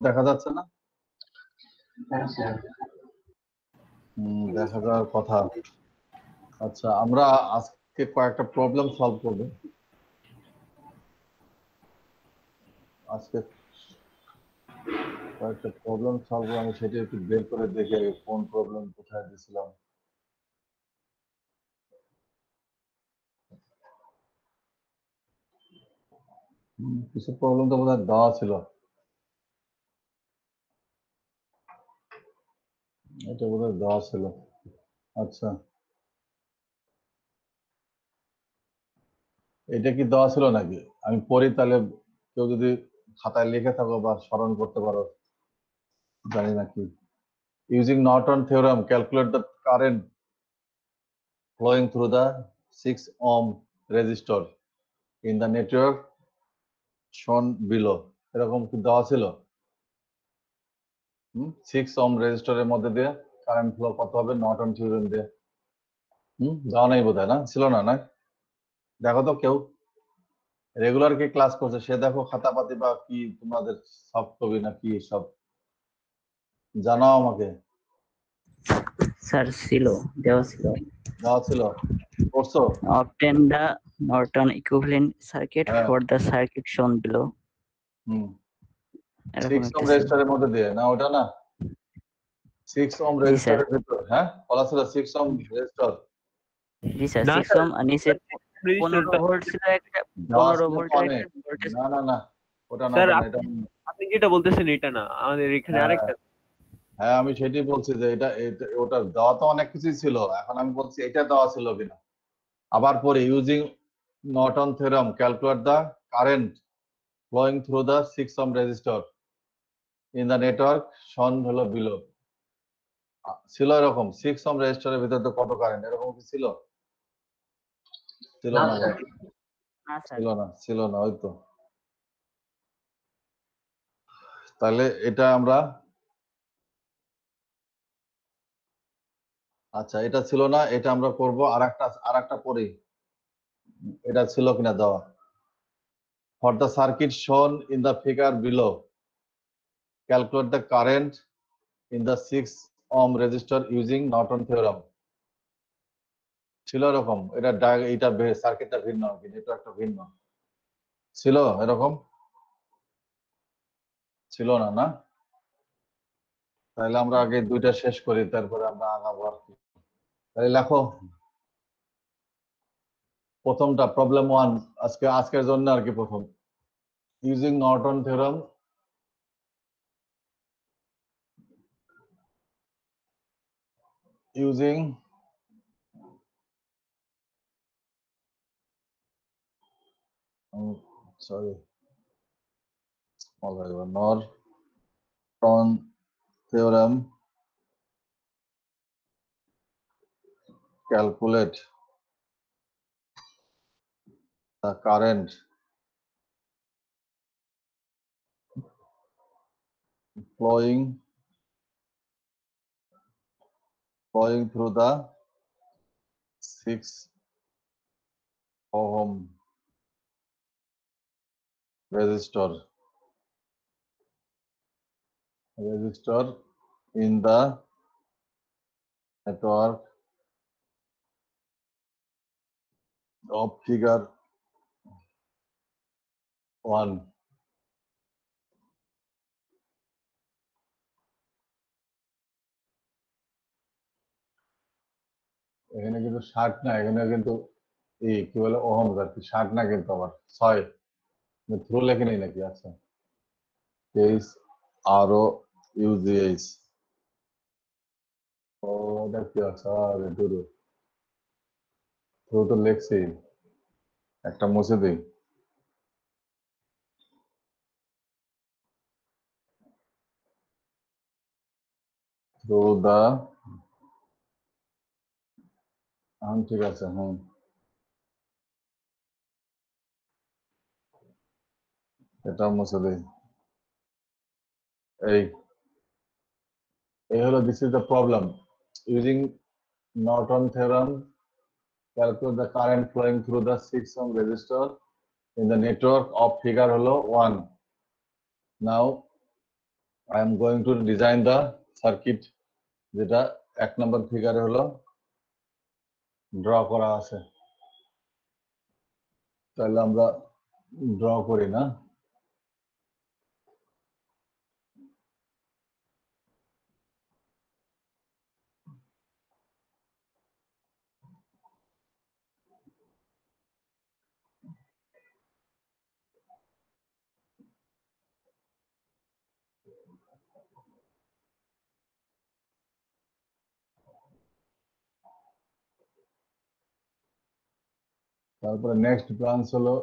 দেখা যাচ্ছে না? দেখা যাওয়ার কথা। আচ্ছা, আমরা আজকে কয়েকটা প্রবলেম সলভ করব। আজকে কয়েকটা প্রবলেম সলভ আমি সেটা একটু বের করে দেখে কোন প্রবলেম কোথায় দিয়েছিলাম। কিছু প্রবলেম তো বোধহয় দেওয়া ছিল, এটা বোধহয় দেওয়া ছিল। আচ্ছা, এটা কি দেওয়া ছিল নাকি? আমি পড়ি, তাহলে কেউ যদি খাতায় লিখে থাকো বা স্মরণ করতে পারো, জানি না কি। Using Norton theorem, calculate the current flowing through the 6 ohm resistor in the network shown below. এরকম কি দেওয়া ছিল? 6 ohm রেজিস্টরের মধ্যে দিয়ে কারেন্ট ফ্লো কত হবে নর্টন থিওরেম দিয়ে? দেওয়া নাই বোধহয়, না ছিল না? না, দেখো তো কেউ রেগুলার কি ক্লাস করছে সে দেখো খাতাপাতি বা কি তোমাদের সফট কপি না কি সব জানাও আমাকে। স্যার ছিল, দেওয়া ছিল। দেওয়া ছিল, করছো? Obtain the Norton equivalent circuit হ্যাঁ। for the circuit shown below. 6 ohm রেজিস্টরের মধ্যে দিয়ে, না ওটা না? 6 ohm জি স্যার, রেজিস্টরের ভিতর, হ্যাঁ বলা ছিল 6 ohm রেজিস্টর। জি স্যার, না 6 স্যার, ohm আর নিচে 15 ভোল্ট ছিল একটা, 15 ভোল্টের একটা ভোল্টেজ। না না না, ওটা না, স্যার ওটা না, এটা আপনি যেটা বলতেছেন এটা না, আমাদের এখানে আরেকটা। হ্যাঁ আমি সেটাই বলছি যে ওটা দেওয়া তো অনেক কিছুই ছিল, এখন আমি বলছি এটা দেওয়া ছিল কিনা। আবার পরে using Norton theorem calculate the current flowing through the 6 ohm resistor in the network shown হলো বিলো। ছিল এরকম 6 ohm রেজিস্টরের ভিতরে তো কত কারেন্ট, এরকম কি ছিল? ছিল না, না স্যার, ছিল না, ছিল না, ওই তো। তাহলে এটা আমরা, আচ্ছা এটা ছিল না, এটা আমরা করব আরেকটা পড়ি, এটা ছিল কিনা দেওয়া। For the circuit shown in the figure below, calculate the current in the 6 ohm resistor using Norton theorem. ছিল এরকম, এটা সার্কিটটা ভিন্ন, এটা একটা ভিন্ন ছিল, এরকম ছিল না? না, তাহলে আমরা আগে দুইটা শেষ করি, তারপরে আমরা আগাবো আর কি। তাহলে লেখো প্রথমটা, প্রবলেম 1, আজকের জন্য আর কি। প্রথম, using Norton theorem using Norton theorem, calculate the current flowing through the 6 ohm resistor in the network of figure 1. এখানে কিন্তু 60 না, এখানে কিন্তু কি বলে ওহম আর কি, 60 না কিন্তু আবার 6 থ্রু লেখে নেই নাকি? আচ্ছা, ROUGH, ও এটা কি আছে? আরে দূরে থ্রু তো লেখছি, একটা মুছে দিই। থ্রু দা, ঠিক আছে, এটা মুছে দিই। এই হলো, this is the problem. Using Norton theorem, calculate the current flowing through the 6 ohm resistor in the network of figure হলো 1. Now I am going to design the circuit যেটা 1 নম্বর ফিগারে হলো ড্র করা আছে। তাহলে আমরা ড্র করি না? তারপরে নেক্সট ব্রাঞ্চ হলো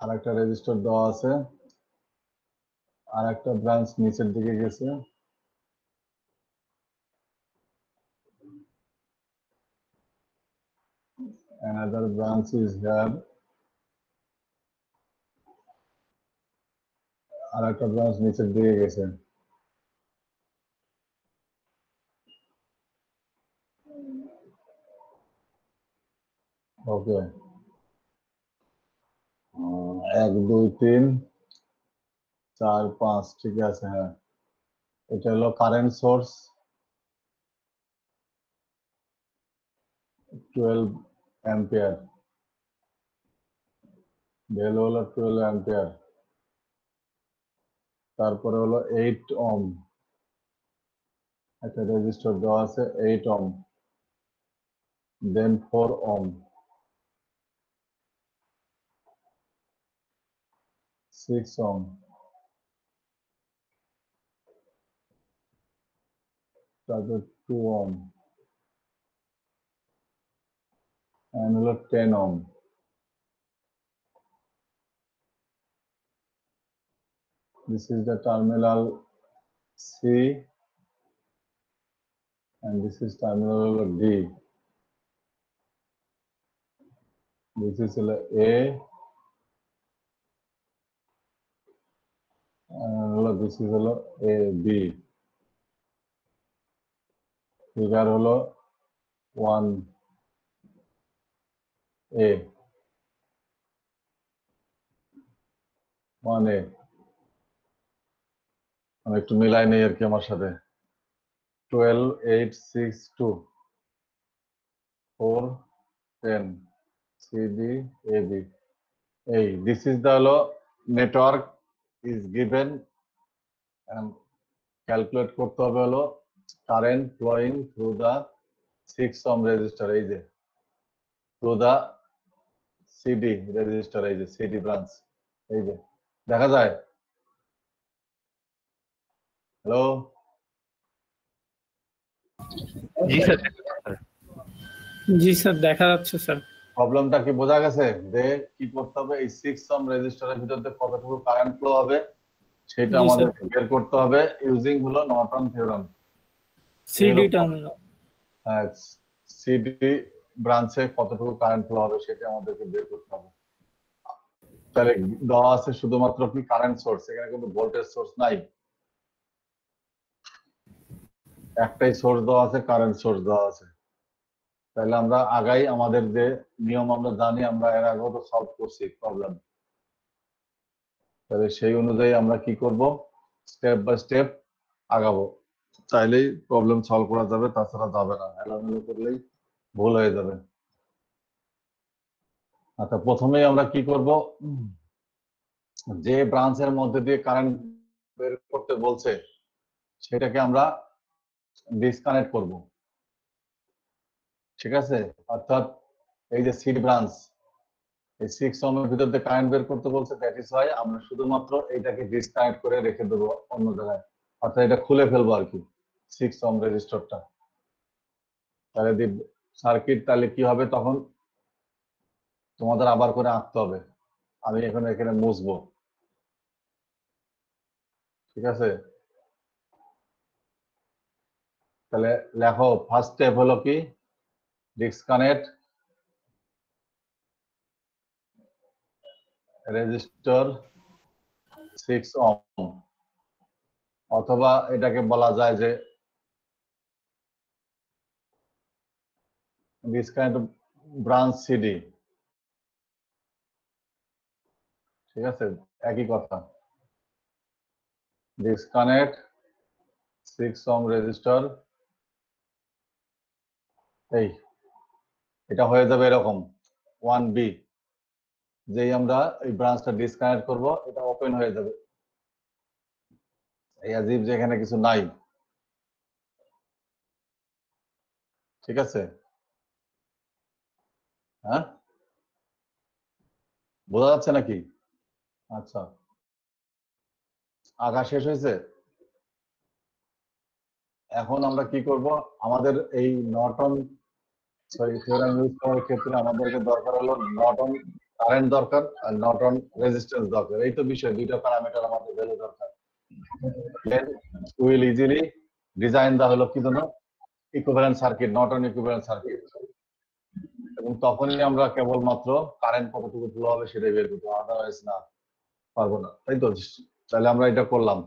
আরেকটা রেজিস্টার দেওয়া আছে, আরেকটা ব্রাঞ্চ নিচের দিকে গেছে, another branch is here, আরেকটা ব্রাঞ্চ নিচের দিকে গেছে। ওকে, 1 2 3 4 5 ঠিক আছে। হ্যাঁ, এটা হলো কারেন্ট সোর্স 12 অ্যাম্পিয়ার, ভ্যালু হলো 12 অ্যাম্পিয়ার। তারপরে হলো 8 ওহম, একটা রেজিস্টার দেওয়া আছে 8 ওহম, দেন 4 ওহম, 6 ওহম, তারপর 2 ওহম, and হলো 10 ohm. This is the terminal C and this is terminal D. This is A and this is A B. Figure হলো 1 A, 1A। আমি একটু মিলাই নেই আর কি আমার সাথে। 12 8 6 2 4 10 CD AB। এই this is the network is given and calculate করতে হবে হলো current flowing through the 6 ohm resistor, এই যে through the CD resistor, এই যে CD branch, এই যে দেখা যায়। হ্যালো, জি স্যার। জি স্যার, দেখা যাচ্ছে স্যার। প্রবলেমটা কি বোঝা গেছে? যে কি করতে হবে, এই 6 ohm রেজিস্টরের ভিতর দিয়ে কতটুকু কারেন্ট ফ্লো হবে সেটা জি আমাদের স্যার। বের করতে হবে ইউজিং হলো নর্টন থিওরেম। CD terminal. হ্যাঁ, সিডি ব্রাঞ্চে কতটুকু কারেন্ট ফ্লো হবে সেটা আমাদেরকে বের করতে হবে। তাহলে দেওয়া আছে শুধুমাত্র কি কারেন্ট সোর্স, এখানে কিন্তু ভোল্টেজ সোর্স নাই, একটাই সোর্স দেওয়া আছে, কারেন্ট সোর্স দেওয়া আছে। তাহলে আমরা আগাই আমাদের যে নিয়ম আমরা জানি, আমরা এর আগেও তো সলভ করছি প্রবলেম, তাহলে সেই অনুযায়ী আমরা কি করব, স্টেপ বাই স্টেপ আগাবো, তাইলেই প্রবলেম সলভ করা যাবে, তাছাড়া যাবে না, এলোমেলো করলেই ভুল হয়ে যাবে। আচ্ছা, প্রথমেই আমরা কি করব, যে ব্রাঞ্চের মধ্যে দিয়ে কারেন্ট বের করতে বলছে সেটাকে আমরা ডিসকানেক্ট করব, ঠিক আছে। অর্থাৎ এই যে সিড ব্রাঞ্চ, এই 6 ওহমের ভিতর দিয়ে কারেন্ট বের করতে বলছে, দ্যাট ইজ ওয়াই আমরা শুধুমাত্র এটাকে ডিসকানেক্ট করে রেখে দেবো অন্য জায়গায়, অর্থাৎ এটা খুলে ফেলবো আর কি 6 ওহম রেজিস্টরটা। তাহলে সার্কিট তাহলে কি হবে, তখন তোমাদের আবার করে আঁকতে হবে, আমি এখন এখানে মুছবো, ঠিক আছে। তাহলে লেখো, ফার্স্ট স্টেপ হলো কি, ডিসকানেক্ট রেজিস্টর 6 ওহম, অথবা এটাকে বলা যায় যে ডিসকানেক্ট ব্রাঞ্চ সিডি, ঠিক আছে, একই কথা। Disconnect 6 ohm resistor. এই এটা হয়ে যাবে এরকম 1B। যেই আমরা এই ব্রাঞ্চটা ডিসকানেক্ট করব এটা ওপেন হয়ে যাবে। এই আজিব যেখানে কিছু নাই, ঠিক আছে? হ্যাঁ, বোঝা যাচ্ছে নাকি? আচ্ছা, আঁকা শেষ হয়েছে। এখন আমরা কি করব, আমাদের এই নর্টন থিওরেম ইউজ করার ক্ষেত্রে আমাদেরকে দরকার হলো নর্টন কারেন্ট দরকার আর নর্টন রেজিস্ট্যান্স দরকার। এই তো বিষয়, দুইটা প্যারামিটার আমাদের ভ্যালু দরকার। দেন উইল ইজিলি ডিজাইন দা হলো কি জন্য equivalent circuit, Norton equivalent circuit. এবং তখনই আমরা কেবলমাত্র কারেন্ট কতটুকু ফ্লো হবে সেটাই বের করবো, আদারওয়াইজ না পারবো না। তাই তো? তাহলে আমরা এটা করলাম।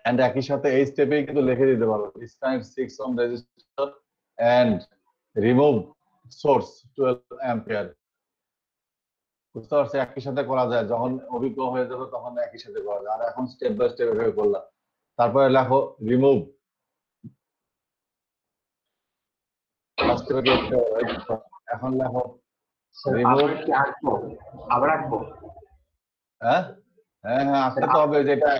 এন্ড একই সাথে এই স্টেপেই কিন্তু লিখে দিতে পারবো disconnect 6 ohm resistor and remove source 12 ampere. বুঝতে পারছি? একই সাথে করা যায়, যখন অভিজ্ঞ হয়ে যাবে তখন একই সাথে করা যায়। আর এখন স্টেপ বাই স্টেপ এভাবে করলাম। তারপরে লেখো রিমুভ, এখন লেখো রিমুভ। আবার আঁকবো। হ্যাঁ হ্যাঁ হ্যাঁ, আঁকতে তো হবে। যেটা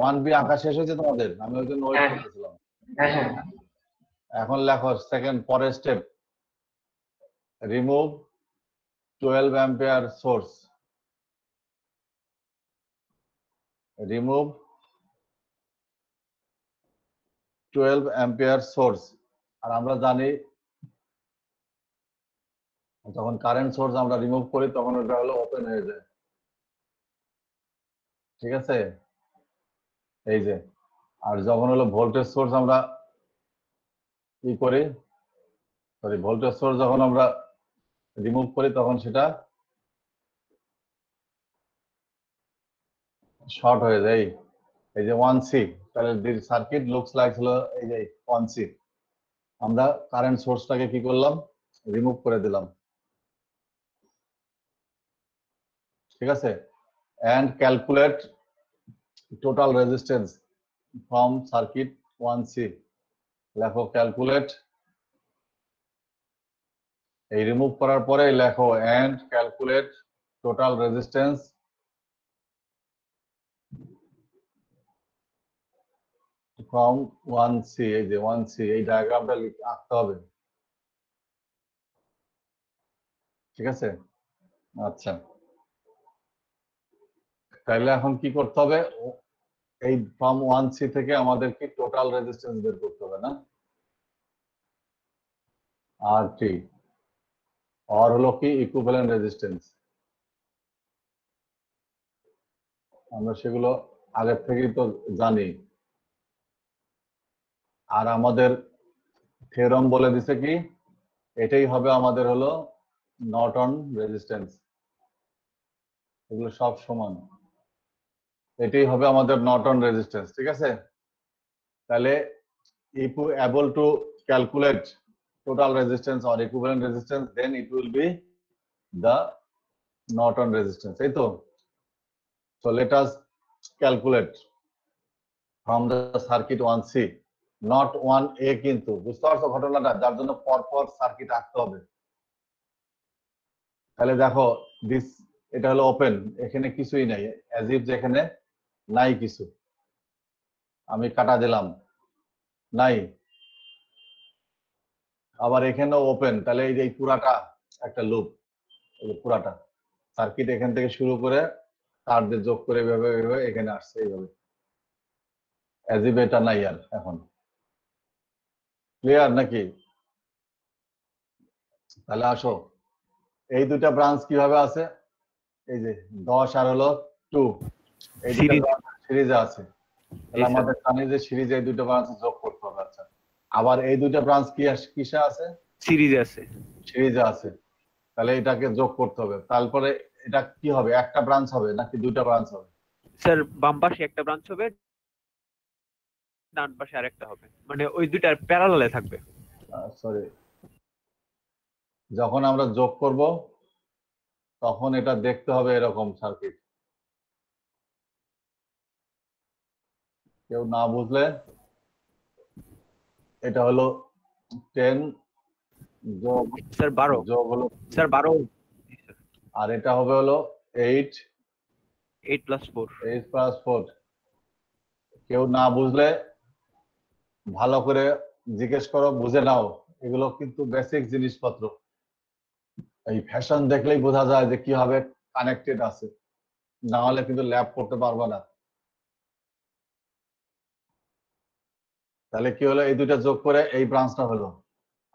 1B আঁকা শেষ হয়েছে তোমাদের, আমি ওই জন্য ওয়েট করতেছিলাম। এখন লেখো সেকেন্ড, পরের step remove 12 ampere source. Remove 12 ampere source. আর আমরা জানি যখন কারেন্ট সোর্স আমরা রিমুভ করি তখন ওটা হলো ওপেন হয়ে যায়, ঠিক আছে? এই যে, আর যখন হলো ভোল্টেজ সোর্স আমরা কি করি, সরি, ভোল্টেজ সোর্স যখন আমরা রিমুভ করি তখন সেটা শর্ট হয়ে যায়। এই যে 1C, তাহলে দি সার্কিট লুকস লাইক হলো এই যে 1C। আমরা কারেন্ট সোর্সটাকে কি করলাম, রিমুভ করে দিলাম, ঠিক আছে? And calculate total resistance from circuit 1C। লেখো ক্যালকুলেট, এই রিমুভ করার পরে লেখো and calculate total resistance from 1C। এই যে 1C, এই ডায়াগ্রামটা আঁকতে হবে, ঠিক আছে? আচ্ছা, তাহলে এখন কি করতে হবে, এই ফ্রম 1C থেকে আমাদের কি টোটাল রেজিস্ট্যান্স বের করতে হবে না? আর টি, আর হলো কি ইকুইভ্যালেন্ট রেজিস্ট্যান্স। আমরা সেগুলো আগের থেকেই তো জানি। আর আমাদের থিওরাম বলে দিছে কি, এটাই হবে আমাদের হলো নর্টন রেজিস্ট্যান্স। এগুলো সব সমান, এটাই হবে আমাদের নর্টন রেজিস্ট্যান্স, ঠিক আছে? তাহলে if you able to calculate total resistance or equivalent resistance, then it will be the Norton resistance, এই তো? So let us calculate from the circuit 1C, not 1A। কিন্তু বুঝতে পারছো ঘটনাটা, যার জন্য পরপর সার্কিট আঁকতে হবে। তাহলে দেখো দিস, এটা হলো ওপেন, এখানে কিছুই নাই, অ্যাজ ইফ যেখানে নাই কিছু। আমি কাটা দিলাম, নাই। আবার এখানেও ওপেন, তাহলে এই যে পুরাটা একটা লুপ, পুরাটা সার্কিট এখান থেকে শুরু করে তার দিয়ে যোগ করে এভাবে এভাবে এখানে আসছে এইভাবে, অ্যাজ ইফ এটা নাই আর। এখন ক্লিয়ার নাকি? তাহলে আসো, এই দুটা ব্রাঞ্চ কিভাবে আছে, এই যে 10 আর হলো 2, এই দুটো সিরিজে আছে। তাহলে আমাদের জানি যে সিরিজে এই দুটো ব্রাঞ্চ যোগ করতে হবে। আচ্ছা, আবার এই দুটো ব্রাঞ্চ কি কিসে আছে, সিরিজে আছে। সিরিজে আছে, তাহলে এটাকে যোগ করতে হবে। তারপরে এটা কি হবে, একটা ব্রাঞ্চ হবে নাকি দুইটা ব্রাঞ্চ হবে? স্যার বাম পাশে একটা ব্রাঞ্চ হবে, ডান পাশে আরেকটা হবে, মানে ওই দুইটার প্যারালালে থাকবে। সরি, যখন আমরা যোগ করব তখন এটা দেখতে হবে এরকম সার্কিট। কেউ না বুঝলে এটা হলো 10 যোগ স্যার 12 যোগ হলো, স্যার 12 আর এটা হবে হলো 8 8 প্লাস 4 8 প্লাস 4। কেউ না বুঝলে ভালো করে জিজ্ঞেস করো, বুঝে নাও। এগুলো কিন্তু বেসিক জিনিসপত্র, এই ফ্যাশন দেখলেই বোঝা যায় যে কিভাবে কানেক্টেড আছে, না হলে কিন্তু ল্যাব করতে পারবে না। তাহলে কি হলো, এই দুইটা যোগ করে এই ব্রাঞ্চটা হলো,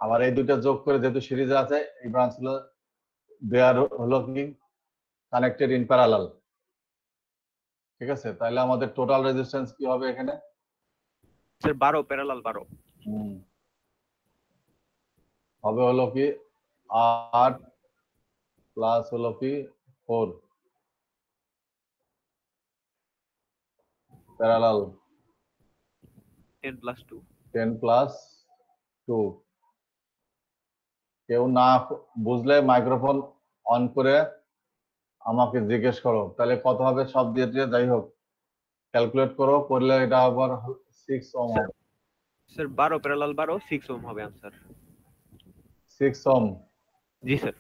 আবার এই দুইটা যোগ করে যেহেতু সিরিজে আছে এই ব্রাঞ্চ হলো, দেয়ার হলো কি কানেক্টেড ইন প্যারালাল। ঠিক আছে, তাহলে আমাদের টোটাল রেজিস্ট্যান্স কি হবে এখানে? স্যার 12 প্যারালাল 12 হবে হলো কি 8 প্লাস হলো কি 4 প্যারালাল 10 প্লাস 2 10 প্লাস 2। কেউ না বুঝলে মাইক্রোফোন অন করে আমাকে জিজ্ঞেস করো, তাহলে কত হবে সব দিয়ে দিয়ে যাই হোক ক্যালকুলেট করো, করলে এটা আবার 6 ওহম হবে। স্যার 12 প্যারালাল 12 6 ওহম হবে आंसर 6 ওহম। জি স্যার।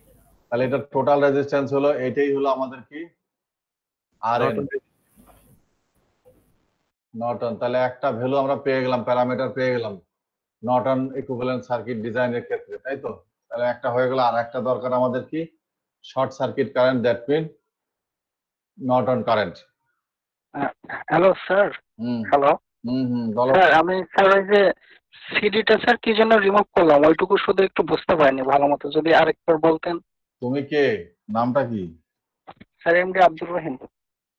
তাহলে এটা টোটাল রেজিস্ট্যান্স হলো, এটাই হলো আমাদের কি আরএন নর্টন। তাহলে একটা ভ্যালু আমরা পেয়ে গেলাম, প্যারামিটার পেয়ে গেলাম নর্টন ইকুইভ্যালেন্ট সার্কিট ডিজাইনের ক্ষেত্রে, তাই তো? তাহলে একটা হয়ে গেল, আর একটা দরকার আমাদের কি short circuit current, that mean Norton current. Hello sir. Hello বলো। স্যার, আমি স্যার ওই যে সিডিটা স্যার কি জন্য রিমুভ করলাম ওইটুকু শুধু একটু বুঝতে পারিনি ভালো মতো, যদি আরেকবার বলতেন। তুমি কে, নামটা কি? Sir MD Abdur Rahim.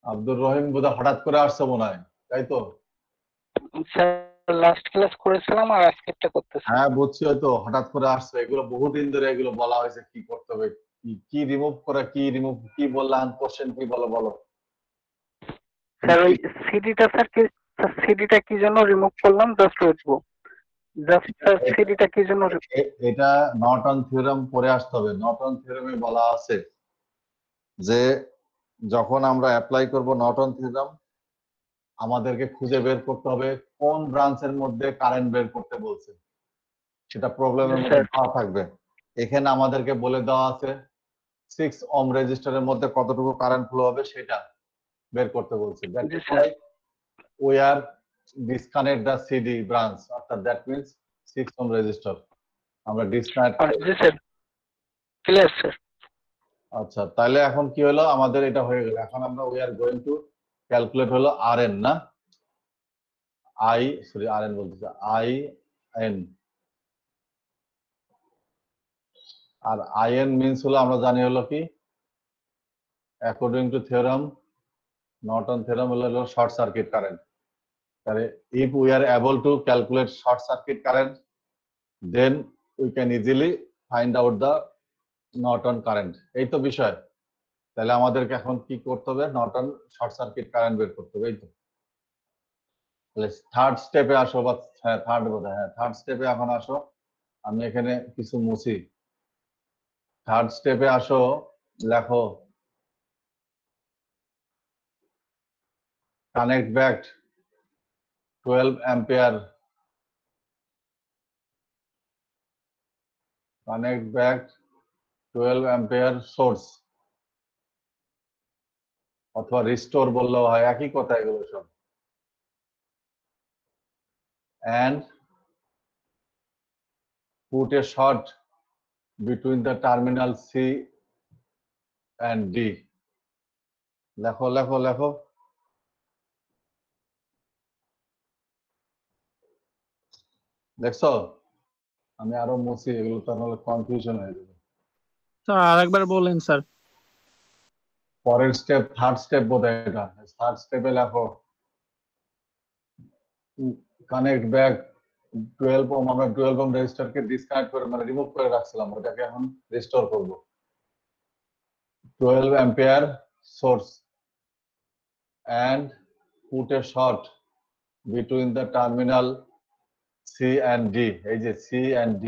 আব্দুর রহিম বোধহয় হঠাৎ করে আসছো মনে হয়, তাই তো? স্যার লাস্ট ক্লাস করেছিলাম আর আজকেরটা করতেছি। হ্যাঁ বুঝছি, হয়তো হঠাৎ করে আসছো। এগুলো বহুদিন ধরে এগুলো বলা হয়েছে কি করতে হবে, কি রিমুভ করে, কি রিমুভ কি বললাম, কোশ্চেন কি বলো বলো। স্যার ওই সিডিটা কি জন্য রিমুভ করলাম জাস্ট বুঝবো, জাস্ট স্যার সিডিটা কি জন্য এটা নর্টন থিওরেম পড়ে আসতে হবে। নর্টন থিওরেমে বলা আছে যে যখন আমরা অ্যাপ্লাই করব নর্টন থিওরেম, আমাদেরকে খুঁজে বের করতে হবে কোন ব্রাঞ্চের মধ্যে কারেন্ট বের করতে বলছে, সেটা প্রবলেমের মধ্যে দেওয়া থাকবে। এখানে আমাদেরকে বলে দেওয়া আছে 6 ওহম রেজিস্টারের মধ্যে কতটুকু কারেন্ট ফ্লো হবে সেটা বের করতে বলছে। That is why we are disconnect the CD branch, অর্থাৎ দ্যাট মিন্স 6 ওহম রেজিস্টার আমরা ডিসকানেক্ট। জি স্যার, ক্লিয়ার স্যার। আচ্ছা, তাহলে এখন কি হলো, আমাদের এটা হয়ে গেল। এখন আমরা we are going to calculate হলো আরএন, না আরএন বলতেছে আইএন। আর আইএন মিন্স হলো আমরা জানি হলো কি according to theorem, Norton theorem হলো শর্ট সার্কিট কারেন্ট। তাহলে if we are able to calculate short circuit current, then we can easily find out the Norton current. এই তো বিষয়। তাহলে আমাদেরকে এখন কি করতে হবে, নর্টন শর্ট সার্কিট কারেন্ট বের করতে হবে, এই তো। তাহলে থার্ড স্টেপে আসো, বা হ্যাঁ থার্ড বোধহয়, হ্যাঁ থার্ড স্টেপে এখন আসো। আমি এখানে কিছু মুছি। থার্ড স্টেপে আসো, লেখো connect back 12 ampere, connect back 12 ampere source, অথবা রিস্টোর বললেও হয়, একই কথা এগুলো সব। and put a short between the terminal C and D. লেখো লেখো লেখো। দেখছো, আমি আরো মুছি, এগুলো তাহলে কনফিউশন হয়ে যাবে। স্যার আরেকবার বলেন স্যার। পরের স্টেপ, থার্ড স্টেপ বোধহয় এটা। থার্ড স্টেপে লেখো কানেক্ট ব্যাক 12 ওহম। আমরা 12 ওহম রেজিস্টারকে ডিসকানেক্ট করে মানে রিমুভ করে রাখছিলাম, ওটাকে এখন রিস্টোর করব। 12 ampere source and put a short between the terminal C and D. এই যে C and D,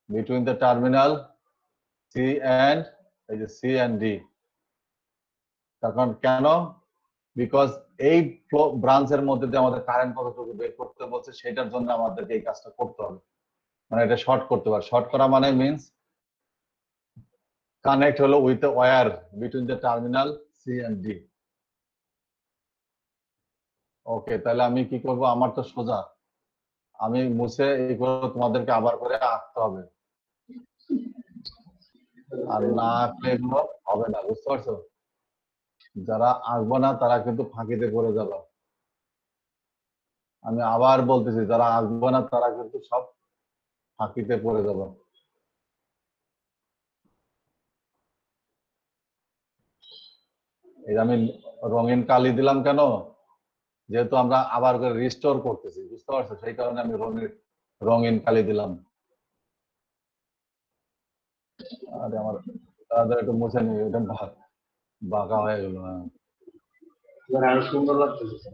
between the terminal C and এই যে C and D। তখন কেন বিকজ এই ব্রাঞ্চের মধ্যে দিয়ে আমাদের কারেন্ট কতটুকু বের করতে বলছে, সেটার জন্য আমাদেরকে এই কাজটা করতে হবে। মানে এটা শর্ট করতে পারে। শর্ট করা মানে মিনস কানেক্ট হলো with a wire between the terminal C and D. Okay, তাহলে আমি কি করব? আমার তো সোজা, আমি মুছে এইগুলো তোমাদেরকে আবার করে আঁকতে হবে, আর না আঁকলে এগুলো হবে না, বুঝতে পারছো? যারা আঁকবো না তারা কিন্তু ফাঁকিতে পড়ে যাবে। আমি আবার বলতেছি, যারা আঁকবো না তারা কিন্তু সব ফাঁকিতে পড়ে যাবে। এই আমি রঙিন কালি দিলাম কেন? যেহেতু আমরা আবার করে রিস্টোর করতেছি, বুঝতে পারছো? সেই কারণে আমি রঙিন কালি দিলাম। আরে আমার তাদের একটু মুছে নিই, এটা বাঁকা হয়ে গেল। আরো সুন্দর লাগতেছে।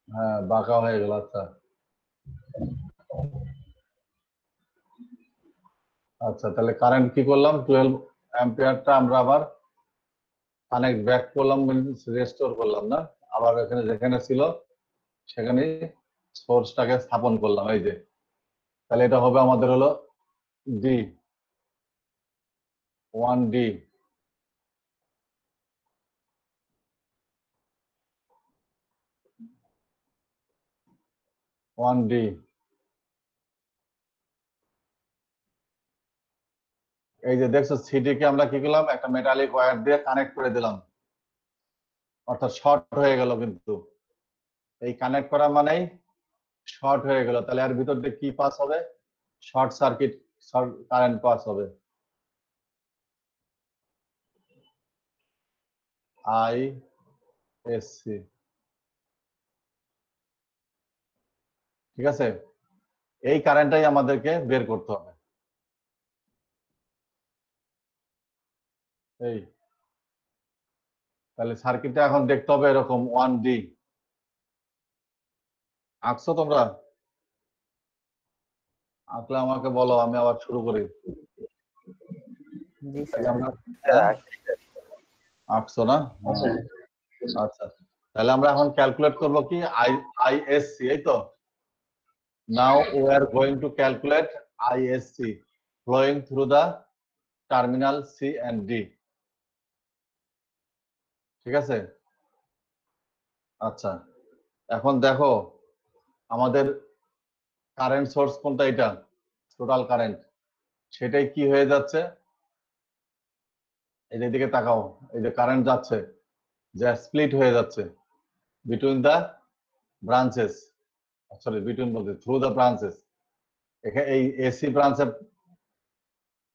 হ্যাঁ, বাঁকা হয়ে গেল। আচ্ছা আচ্ছা, তাহলে কারেন্ট কি করলাম? 12 অ্যাম্পিয়ারটা আমরা আবার কানেক্ট ব্যাক করলাম, রেস্টোর করলাম না, আবার এখানে যেখানে ছিল সেখানে সোর্সটাকে স্থাপন করলাম। এই যে, তাহলে এটা হবে আমাদের হলো ডি 1D। এই যে দেখছো, সিডি কে আমরা কি করলাম? একটা মেটালিক ওয়্যার দিয়ে কানেক্ট করে দিলাম, অর্থাৎ শর্ট হয়ে গেল। কিন্তু এই কানেক্ট করা মানেই শর্ট হয়ে গেল। তাহলে এর ভিতর দিয়ে কি পাস হবে? শর্ট সার্কিট কারেন্ট পাস হবে। আইএসসি, ঠিক আছে? এই কারেন্টটাই আমাদেরকে বের করতে হবে। এই তাহলে সার্কিটটা এখন দেখতে হবে এরকম 1D। আঁকছো তোমরা? আঁকলে আমাকে বলো, আমি আবার শুরু করি। জি তাহলে স্যার। আমরা আঁকছো না? আচ্ছা, তাহলে আমরা এখন ক্যালকুলেট করব কি? আইএসসি, এই তো। নাও we are going to calculate ISC flowing through the terminal C and D, ঠিক আছে? আচ্ছা, এখন দেখো আমাদের কারেন্ট সোর্স কোনটা? এটা টোটাল কারেন্ট, সেটাই কি হয়ে যাচ্ছে? এই যে দিকে তাকাও, এই যে কারেন্ট যাচ্ছে, যা স্প্লিট হয়ে যাচ্ছে between the branches, sorry between বলতে থ্রু দ্য ব্রাঞ্চেস। এখানে এই এসি ব্রাঞ্চে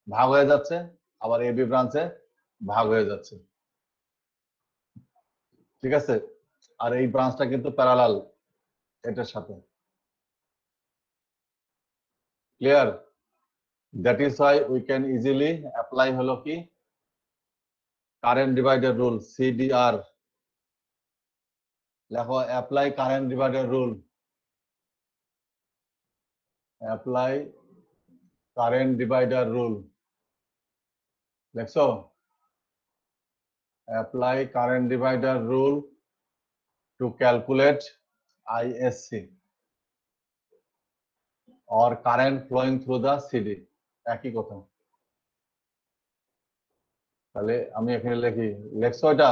ভাগ হয়ে যাচ্ছে, আবার এবি ব্রাঞ্চে ভাগ হয়ে যাচ্ছে, ঠিক আছে? আর এই ব্রাঞ্চটা কিন্তু প্যারালাল এটার সাথে। Clear? That is why we can easily apply হলো কি কারেন্ট ডিভাইডার রুল, সিডিআর। লেখো apply current divider rule, apply current divider rule. দেখছো? Apply current divider rule to calculate ISC or current flowing through the CD, একই কথা। তাহলে আমি এখানে লিখি, লেখছো এটা?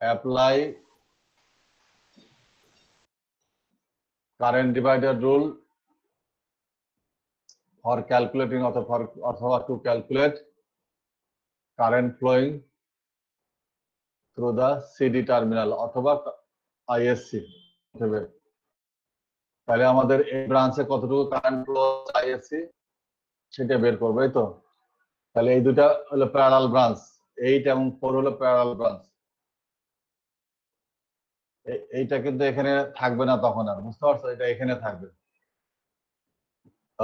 Apply current divider rule for calculating অথবা to calculate current flowing through the CD terminal অথবা আইএসসি। তাহলে আমাদের এই ব্রাঞ্চে কতটুকু কারেন্ট ফ্লো আইএসসি সেটা বের করবো, এই তো। তাহলে এই দুটা হলো প্যারালাল ব্রাঞ্চ, 8 এবং 4 হলো প্যারালাল ব্রাঞ্চ। এইটা কিন্তু এখানে থাকবে না তখন, আর বুঝতে পারছো? এটা এখানে থাকবে।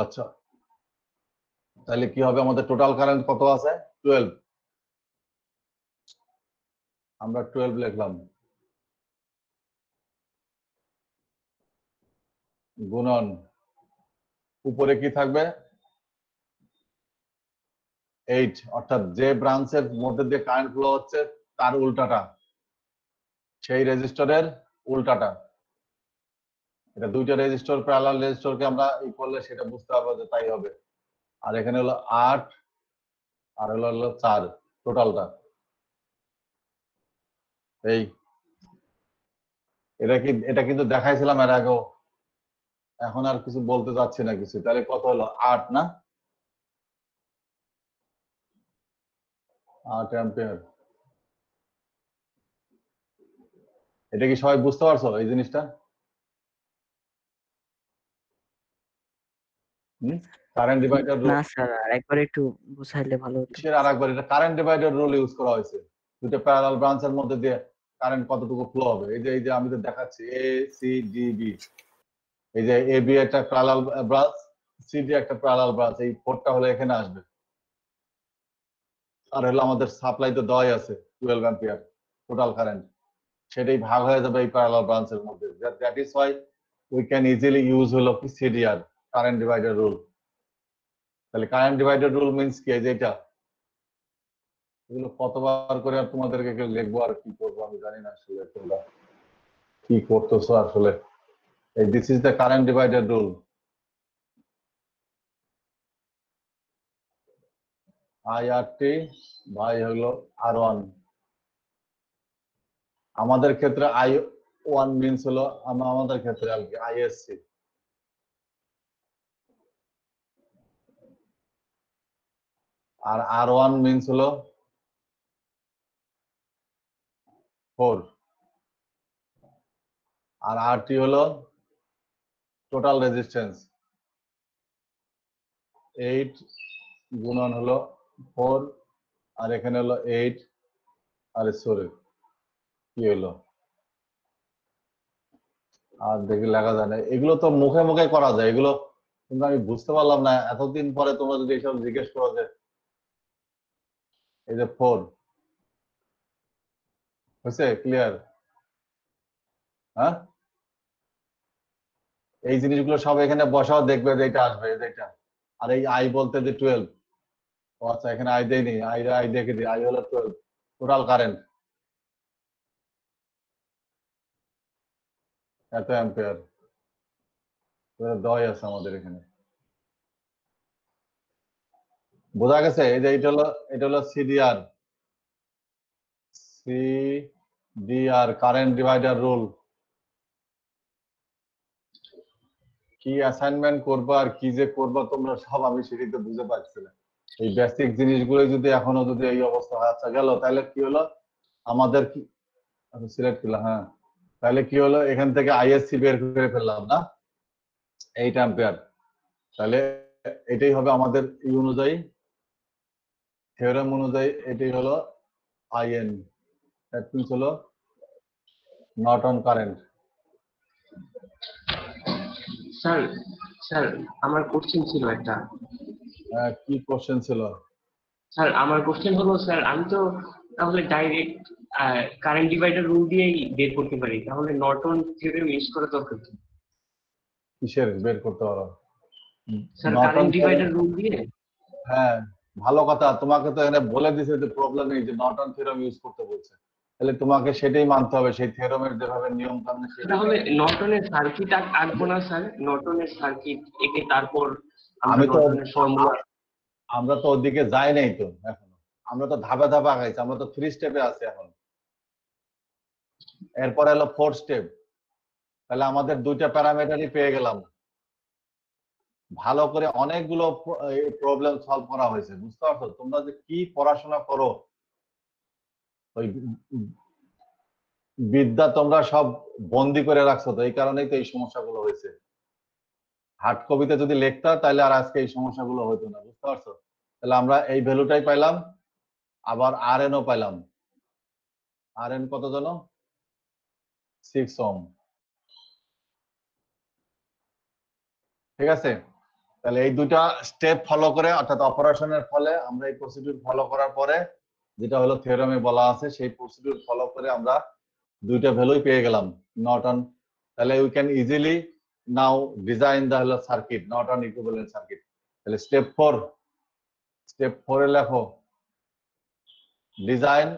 আচ্ছা, তাহলে কি হবে? আমাদের টোটাল কারেন্ট কত আছে? 12। আমরা 12 লিখলাম, গুণন উপরে কি থাকবে? 8 অর্থাৎ যে ব্রাঞ্চের মধ্যে দিয়ে কারেন্ট ফ্লো হচ্ছে তার উল্টাটা, সেই রেজিস্টরের উল্টাটা। এটা দুইটা রেজিস্টর প্যারালাল রেজিস্টরকে আমরা ই করলে সেটা বুঝতে পারবো যে তাই হবে। আর এখানে হলো 8 আর হলো 4 টোটালটা। এই এটা কিন্তু দেখাইছিলাম এর আগেও, এখন আর কিছু বলতে যাচ্ছি না কিছু। তাহলে কত হলো 8 না, 8 অ্যাম্পিয়ার। এটা কি সবাই বুঝতে পারছো এই জিনিসটা? Current divider rule. না স্যার, আরেকবার একটু বুঝাইলে ভালো হতো। কিসের আরেকবার? এটা কারেন্ট ডিভাইডার রুল ইউজ করা হয়েছে। দুটো প্যারালাল ব্রাঞ্চের মধ্যে দিয়ে কারেন্ট কতটুকু ফ্লো হবে। এই যে আমি তো দেখাচ্ছি এ সি ডি বি। এই যে এ বি একটা প্যারালাল ব্রাঞ্চ, সি ডি একটা প্যারালাল ব্রাঞ্চ, এই পোর্টটা হলো এখানে আসবে। আর হলো আমাদের সাপ্লাই তো দেওয়াই আছে 12 অ্যাম্পিয়ার টোটাল কারেন্ট, সেটাই ভাগ হয়ে যাবে এই প্যারালাল ব্রাঞ্চের মধ্যে। That is why we can easily use হলো কি সিডিআর, কারেন্ট ডিভাইডার রুল। তাহলে কারেন্ট ডিভাইডার রুল মিন্স কি? এই যে এটা, এগুলো কতবার করে আর তোমাদেরকে লিখবো আর কি করবো আমি জানি না আসলে তোমরা কি করতেছো আসলে। এই this is the current divider rule. IRT ভাই হলো আর1। আমাদের ক্ষেত্রে I1 মিন্স হলো আমাদের ক্ষেত্রে আর কি আইএসসি। আর আর1 মিন্স হলো 4। আর আরটি হলো টোটাল রেজিস্ট্যান্স, 8 গুণন হলো 4, আর এখানে হলো 8, আর সরি কি হলো আর দেখি লেখা যায় না। এগুলো তো মুখে মুখে করা যায় এগুলো, কিন্তু আমি বুঝতে পারলাম না এতদিন পরে তোমরা যদি এসব জিজ্ঞেস করো যে এই যে 4 হয়েছে ক্লিয়ার। হ্যাঁ, এই জিনিসগুলো সব এখানে বসাও, দেখবে যে এটা আসবে এটা। আর এই আই বলতে যে 12, ও আচ্ছা এখানে আই দেয়নি, আই দেখে দিই, আই হলো 12 টোটাল কারেন্ট, এত অ্যাম্পিয়ার দেওয়াই আছে আমাদের এখানে। বোঝা গেছে? এই যে এটা হলো সিডিআর, কারেন্ট ডিভাইডার রুল। কি অ্যাসাইনমেন্ট করবা আর কি যে করবা তোমরা সব আমি সেটাই তো বুঝে পাচ্ছি না। এই বেসিক জিনিসগুলো যদি এখনো যদি এই অবস্থা আচ্ছা গেল, তাহলে কি হলো আমাদের কি সিলেক্ট করলাম। হ্যাঁ, তাহলে কি হলো এখান থেকে আইএসসি বের করে ফেললাম না, 8 অ্যাম্পিয়ার। তাহলে এটাই হবে আমাদের এই অনুযায়ী, থিওরেম অনুযায়ী এটাই হলো আইএন, দ্যাট মিন্স হলো নর্টন কারেন্ট। স্যার স্যার আমার কোশ্চেন ছিল একটা। কি কোশ্চেন ছিল? স্যার আমার কোশ্চেন হলো, স্যার আমি তো তাহলে ডাইরেক্ট কারেন্ট ডিভাইডার রুল দিয়েই বের করতে পারি, তাহলে নর্টন থিওরেম ইউজ করা দরকার কি? কিসের বের করতে পারো? স্যার কারেন্ট ডিভাইডার রুল দিয়ে। হ্যাঁ, ভালো কথা। তোমাকে তো এখানে বলে দিছে যে প্রবলেম নেই, যে নর্টন থিওরেম ইউজ করতে বলছে, তাহলে তোমাকে সেটাই মানতে হবে, সেই থিওরেমের যেভাবে নিয়ম কানুন সেটা। তাহলে নর্টনের সার্কিট আঁকবো না স্যার? নর্টনের সার্কিট এঁকে তারপর আমি তো নর্টনের ফর্মুলা। আমরা তো ওদিকে যাই নাই তো এখনো, আমরা তো ধাপে ধাপে আগাইছি, আমরা তো 3 স্টেপে আছি এখন, এরপরে হলো 4 স্টেপ। তাহলে আমাদের দুইটা প্যারামিটারই পেয়ে গেলাম, ভালো করে অনেকগুলো প্রবলেম সলভ করা হয়েছে। বুঝতে পারছো তোমরা যে কি পড়াশোনা করো, ওই বিদ্যা তোমরা সব বন্দি করে রাখছো, তো এই কারণেই তো এই সমস্যাগুলো হয়েছে। হার্ড কপিতে যদি লিখতা তাহলে আর আজকে এই সমস্যাগুলো হতো না। বুঝতে পারছো? তাহলে আমরা এই ভ্যালুটাই পাইলাম, আবার আরএনও পাইলাম। আরএন কত জানো? 6 ওহম। ঠিক আছে, তাহলে এই দুইটা স্টেপ ফলো করে, অর্থাৎ অপারেশনের ফলে আমরা এই প্রসিডিউর ফলো করার পরে যেটা হলো থিওরেমে বলা আছে, সেই প্রসিডিউর ফলো করে আমরা দুইটা ভ্যালুই পেয়ে গেলাম নর্টন। তাহলে we can easily now design the হলো সার্কিট, নর্টন ইকুইভ্যালেন্ট সার্কিট। তাহলে স্টেপ 4, স্টেপ 4 এ লেখো design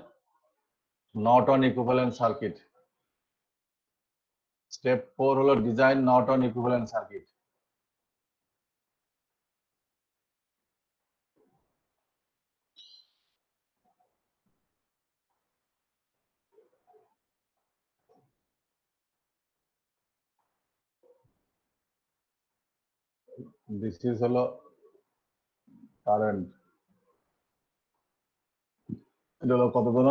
Norton equivalent circuit. Step 4 হলো design Norton equivalent circuit. This is হলো কারেন্ট, এটা হলো কত গুণ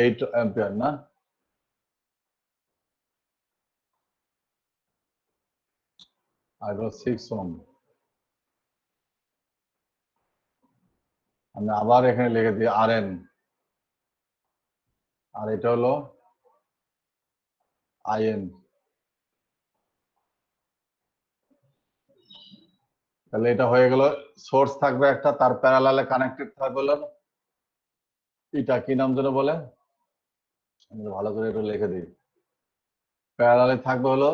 8 অ্যাম্পিয়ার না? আর হলো 6 ওহম। আমি আবার এখানে লিখে দিই আরএন, আর এটা হলো আইএন। তাহলে এটা হয়ে গেল, সোর্স থাকবে একটা, তার প্যারালালে কানেক্টেড থাকবে হলো এটা কি নাম যেন বলে, আমি ভালো করে একটু লিখে দিই। প্যারালালে থাকবে হলো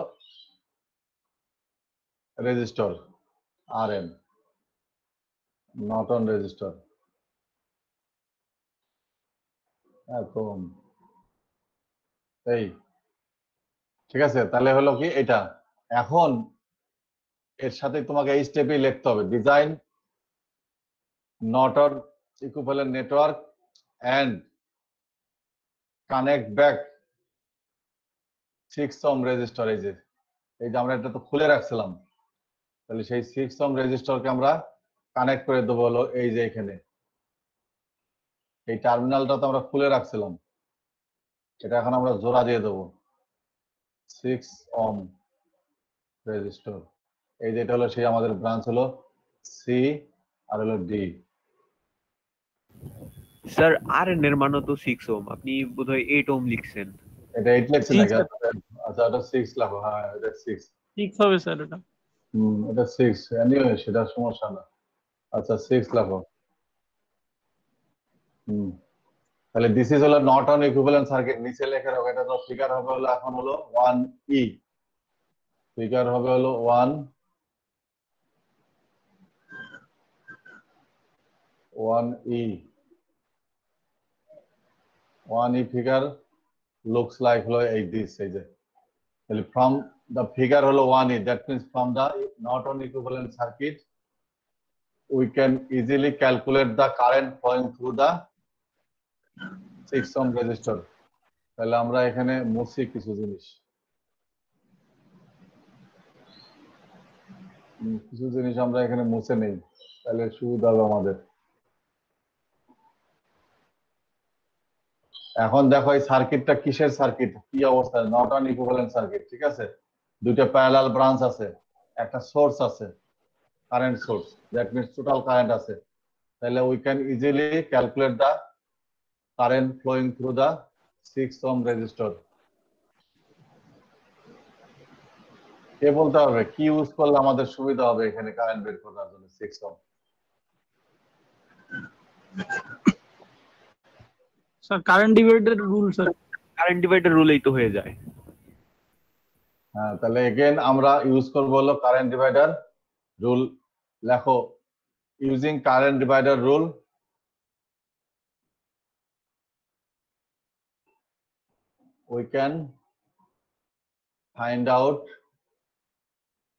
রেজিস্টর আরএন, নর্টন রেজিস্টর। একদম এই ঠিক আছে। তাহলে হলো কি এটা, এখন এর সাথে তোমাকে এই স্টেপে লিখতে হবে design Norton equivalent network and connect back 6 ohm resistor. এই যে আমরা এটা তো খুলে রাখছিলাম, তাহলে সেই 6 ওহম রেজিস্টরকে আমরা কানেক্ট করে দেবো হলো এই যে এখানে, এই টার্মিনালটা তো আমরা খুলে রাখছিলাম, এটা এখন আমরা জোড়া দিয়ে দেবো 6 ওহম রেজিস্টর। এই যেটা হলো সেই আমাদের ব্রাঞ্চ হলো সি আর হলো ডি। স্যার আর এন এর মানও তো 6 ওহম, আপনি বোধহয় 8 ওহম লিখছেন। এটা 8 লিখছি নাকি? আচ্ছা এটা 6 লাগো, হ্যাঁ এটা 6। 6 হবে স্যার এটা। এটা 6 এনিওয়ে, সেটা সমস্যা না। আচ্ছা 6 লাগো। তাহলে দিস ইজ হলো নর্টন ইকুইভ্যালেন্ট সার্কিট। নিচে লেখা রাখো, এটা তো ফিগার হবে হলো এখন হলো 1E, ফিগার হবে হলো 1E figure looks like হলো এই দিস, এই যে তাহলে from the figure হলো 1E, that means from the Norton equivalent circuit we can easily calculate the current flowing through the 6 ohm resistor. তাহলে আমরা এখানে মুছি কিছু জিনিস, আমরা এখানে মুছে নেই, তাহলে সুবিধা হবে আমাদের। এখন দেখো এই সার্কিটটা কিসের সার্কিট, কি অবস্থায়? নর্টন ইকুইভ্যালেন্ট সার্কিট, ঠিক আছে। দুইটা প্যারালাল ব্রাঞ্চ আছে, একটা সোর্স আছে, current source, that means total current আছে। তাহলে we can easily calculate the current flowing through the 6 ohm resistor. কে বলতে হবে কি ইউজ করলে আমাদের সুবিধা হবে এখানে কারেন্ট বের করার জন্য 6 ohm? Sir current divider rule sir. Current divider রুলেই তো হয়ে যায়। হ্যাঁ, তাহলে এগেন আমরা ইউজ করব হলো কারেন্ট ডিভাইডার রুল। লেখো using current divider rule we can find out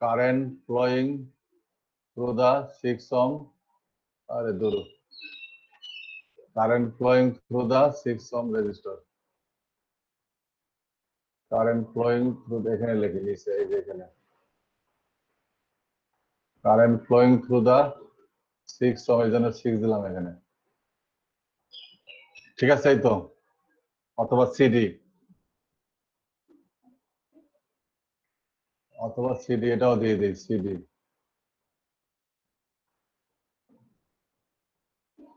current flowing through the 6 ohm current flowing through the 6 ohm resistor. Current flowing through এখানে লিখে দিয়েছে, এই যে এখানে current flowing through the 6 ohm, এই জন্য 6 দিলাম এখানে, ঠিক আছে। এই তো, অথবা সিডি, এটাও দিয়ে দিই সিডি।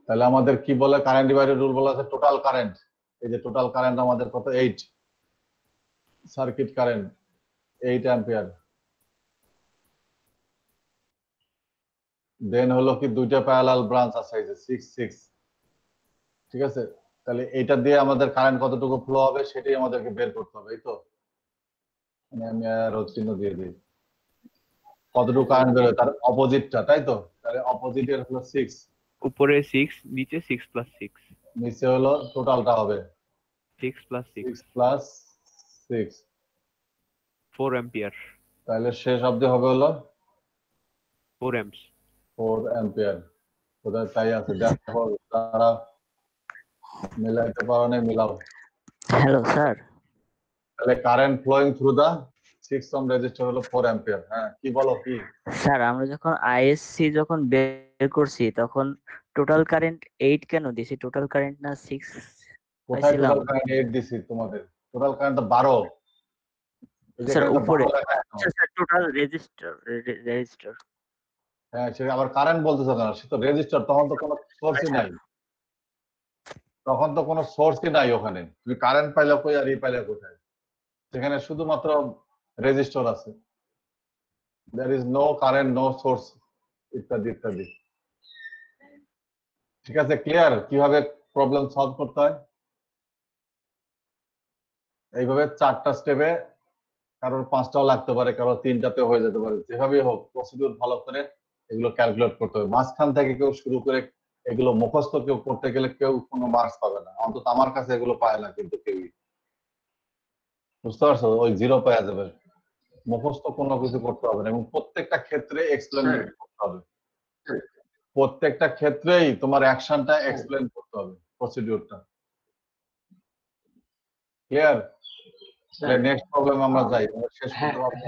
তাহলে আমাদের কি বলে কারেন্ট ডিভাইডার রুল বলা আছে টোটাল কারেন্ট। এই যে টোটাল কারেন্ট আমাদের কত 8, সার্কিট কারেন্ট 8 অ্যাম্পিয়ার। দেন হলো কি দুইটা প্যারালাল ব্রাঞ্চ আছে, এই যে 6 6, ঠিক আছে। তাহলে এটা দিয়ে আমাদের কারেন্ট কতটুকু ফ্লো হবে সেটাই আমাদেরকে বের করতে হবে, এই তো। আমি রোধ চিহ্ন দিয়ে দিই, কতটুকু কারেন্ট বের হবে তার অপোজিটটা, তাই তো। তাহলে অপোজিটের হলো 6, উপরে 6, নিচে 6 + 6, নিচে হলো টোটালটা হবে 6 + 6, 6 প্লাস 6, 4 অ্যাম্পিয়ার, তাহলে শেষ অবধি হবে হলো 4 অ্যাম্পস। 4 অ্যাম্পিয়ার। কোথায় তাই আছে দেখো, তারা মিলাইতে পারো না, মিলাও। Hello sir. তাহলে current flowing through the 6 ohm resistor হলো 4 অ্যাম্পিয়ার। হ্যাঁ, কি বলো কি? স্যার আমরা যখন আইএসসি যখন বের করছি তখন টোটাল কারেন্ট 8 কেন দিছি? টোটাল কারেন্ট না 6 কোথায় পাইছিলাম? টোটাল কারেন্ট 8 দিছি তোমাদের? টোটাল কারেন্ট তো 12। এই যে স্যার এখানে তো উপরে 12 লেখা আছে। আচ্ছা স্যার টোটাল রেজিস্টার হ্যাঁ, সে আবার কারেন্ট বলতেছো কেন? সে তো রেজিস্টার, তখন তো কোনো সোর্সই নাই। তখন তো কোনো সোর্সই নাই ওখানে। তুমি কারেন্ট পাইলে কই আর পাইলে কোথায়? সেখানে শুধুমাত্র রেজিস্টার আছে। there is no current, no source, ইত্যাদি ইত্যাদি। ঠিক আছে, ক্লিয়ার কিভাবে প্রবলেম সলভ করতে হয়? এইভাবে 4টা স্টেপে, কারোর 5টাও লাগতে পারে, কারোর 3টাতে হয়ে যেতে পারে, যেভাবেই হোক প্রসিডিউর ভালো করে এগুলো ক্যালকুলেট করতে হবে। মাঝখান থেকে কেউ শুরু করে এগুলো মুখস্থ কেউ করতে গেলে কেউ কোনো মার্কস পাবে না, অন্তত আমার কাছে এগুলো পায় না কিন্তু কেউই। বুঝতে পারছো? ওই 0 পাওয়া যাবে। মুখস্থ কোনো কিছু করতে হবে না, এবং প্রত্যেকটা ক্ষেত্রে এক্সপ্লেন করতে হবে। প্রত্যেকটা ক্ষেত্রেই তোমার অ্যাকশনটা এক্সপ্লেন করতে হবে, প্রসিডিউরটা। ক্লিয়ার? তাহলে নেক্সট প্রবলেম আমরা যাই, আমরা শেষ করতে পারবো।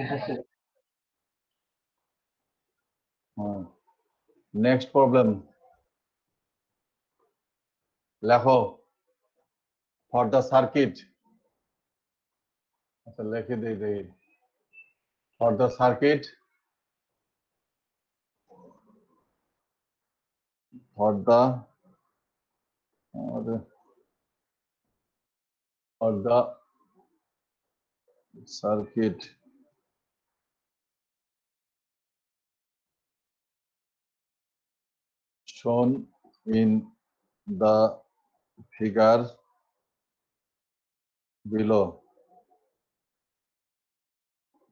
হ্যাঁ, নেক্সট প্রবলেম লেখো। ফর দ্য সার্কিট, আচ্ছা লিখে দিই দেখি। For the circuit, for the circuit shown in the figure below,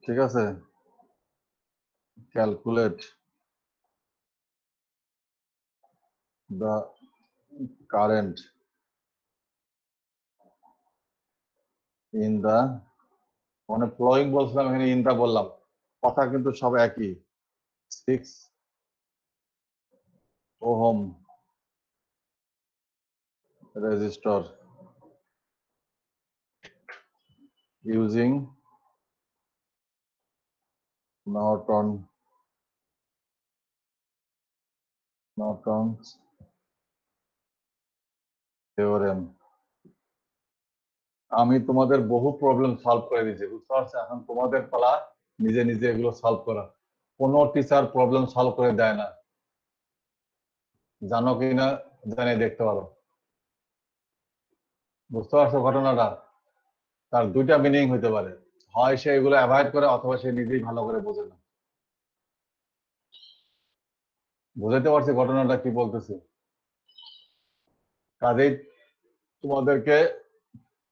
ঠিক আছে, calculate the current in the, মানে ফ্লোয়িং বলছিলাম, এখানে ইন দা বললাম, কথা কিন্তু সব একই। 6 ohm resistor using Norton's theorem। আমি তোমাদের বহু প্রবলেম সলভ করে দিয়েছি, বুঝতে পারছো? এখন তোমাদের পালা নিজে নিজে এগুলো সলভ করা। কোনো টিচার প্রবলেম সলভ করে দেয় না, জানো কিনা জানি দেখতে পারো। বুঝতে পারছো ঘটনাটা? তার দুইটা মিনিং হইতে পারে, হয় সে এগুলো অ্যাভয়েড করে, অথবা সে নিজেই ভালো করে বোঝে না। বুঝাইতে পারছি ঘটনাটা কি বলতেছি? কাজেই তোমাদেরকে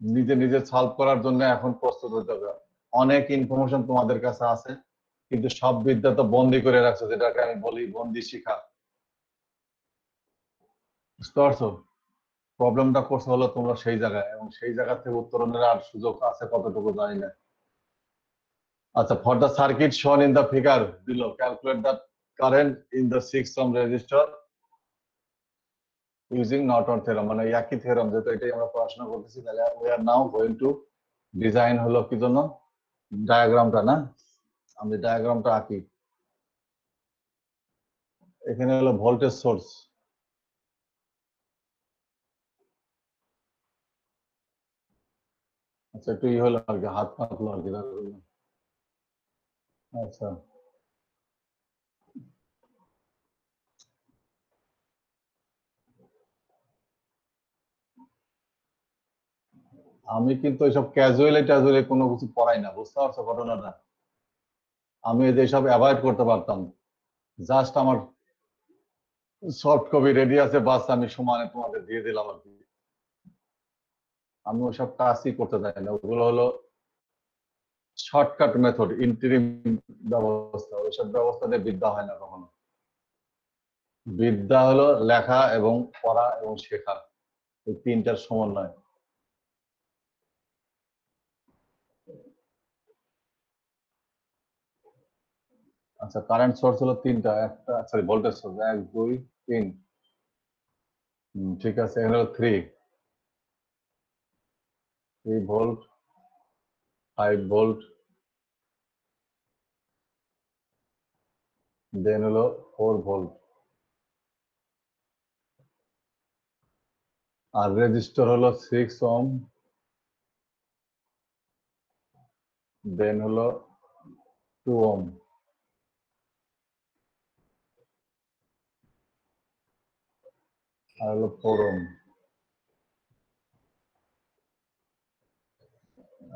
নিজে নিজে সলভ করার জন্য এখন প্রস্তুত হতে হবে। অনেক ইনফরমেশন তোমাদের কাছে আছে, কিন্তু সব বিদ্যা তো বন্দি করে রাখছো, যেটাকে আমি বলি বন্দি শিখা। বুঝতে পারছো? প্রবলেমটা করছে হলো তোমরা সেই জায়গায়, এবং সেই জায়গা থেকে উত্তরণের আর সুযোগ আছে কতটুকু জানি না। আচ্ছা, ফর দ্য সার্কিট শোন in the figure below, calculate the current in the 6 ohm register using Norton theorem. মানে একই থিওরেম, যেহেতু এটাই আমরা পড়াশোনা করতেছি, তাহলে we are now going to design হলো কি জন্য, ডায়াগ্রামটা না, আমি ডায়াগ্রামটা আঁকি। এখানে হলো ভোল্টেজ সোর্স, আচ্ছা একটু ই হলো আর কি, হাত কাঁপলো আর কি। আচ্ছা, আমি কিন্তু এইসব ক্যাজুয়ালি কোনো কিছু পড়াই না, বুঝতে পারছো ঘটনাটা? আমি এইসব অ্যাভয়েড করতে পারতাম, জাস্ট আমার সফট কপি রেডি আছে, বাস আমি সমানে তোমাদের দিয়ে দিলাম আর কি। আমি ওইসব কাজই করতে চাই না, ওগুলো হলো শর্টকাট মেথড, ইন্টারিম ব্যবস্থা, ওইসব ব্যবস্থা দিয়ে বিদ্যা হয় না কখনো। বিদ্যা হলো লেখা এবং পড়া এবং শেখা, এই তিনটার সমন্বয়। আচ্ছা, কারেন্ট সোর্স হলো তিনটা, একটা সরি ভোল্টেজ সোর্স 1 2 3। ঠিক আছে, এখানে হলো 3 ভোল্ট, 5 ভোল্ট, দেন হলো 4 ভোল্ট। আর রেজিস্টর হলো 6 ওহম, দেন হলো 2 ওহম। আর হলো 4 ওহম,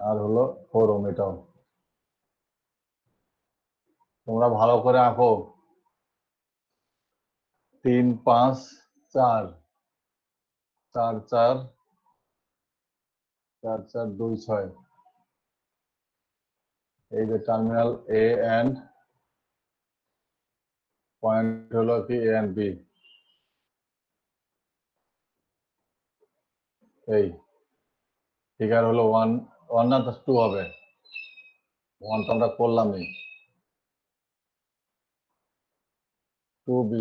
আর হলো 4 ওহম। এটাও তোমরা ভালো করে আঁকো। 3 5 4 4 4 4 4 2 6। এই যে টার্মিনাল এ এন্ড পয়েন্ট হলো কি এ এন্ড বি। এই ফিগার হলো 1 1 না 2 হবে, 1 তো আমরা করলামই। 2b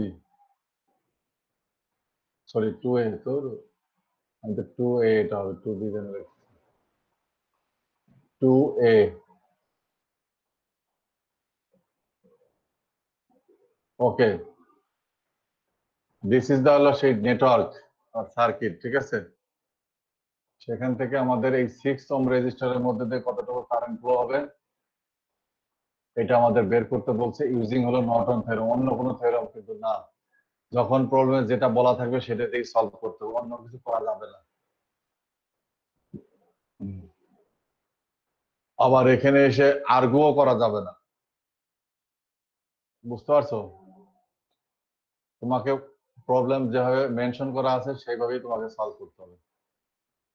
সরি 2a, তো আমি তো 2a এটা হবে, 2b then 2a। Okay, this is the হলো সেই নেটওয়ার্ক আর সার্কিট, ঠিক আছে। সেখান থেকে আমাদের এই 6 ওহম রেজিস্টারের মধ্যে দিয়ে কতটুকু কারেন্ট ফ্লো হবে এটা আমাদের বের করতে বলছে, ইউজিং হলো নর্টন থিওরেম, অন্য কোনো থিওরেম কিন্তু না। যখন প্রবলেমে যেটা বলা থাকবে সেটা দিয়ে সলভ করতে হবে, অন্য কিছু করা যাবে না। আবার এখানে এসে আর্গুও করা যাবে না, বুঝতে পারছো? তোমাকে প্রবলেম যেভাবে মেনশন করা আছে সেইভাবেই তোমাকে সলভ করতে হবে।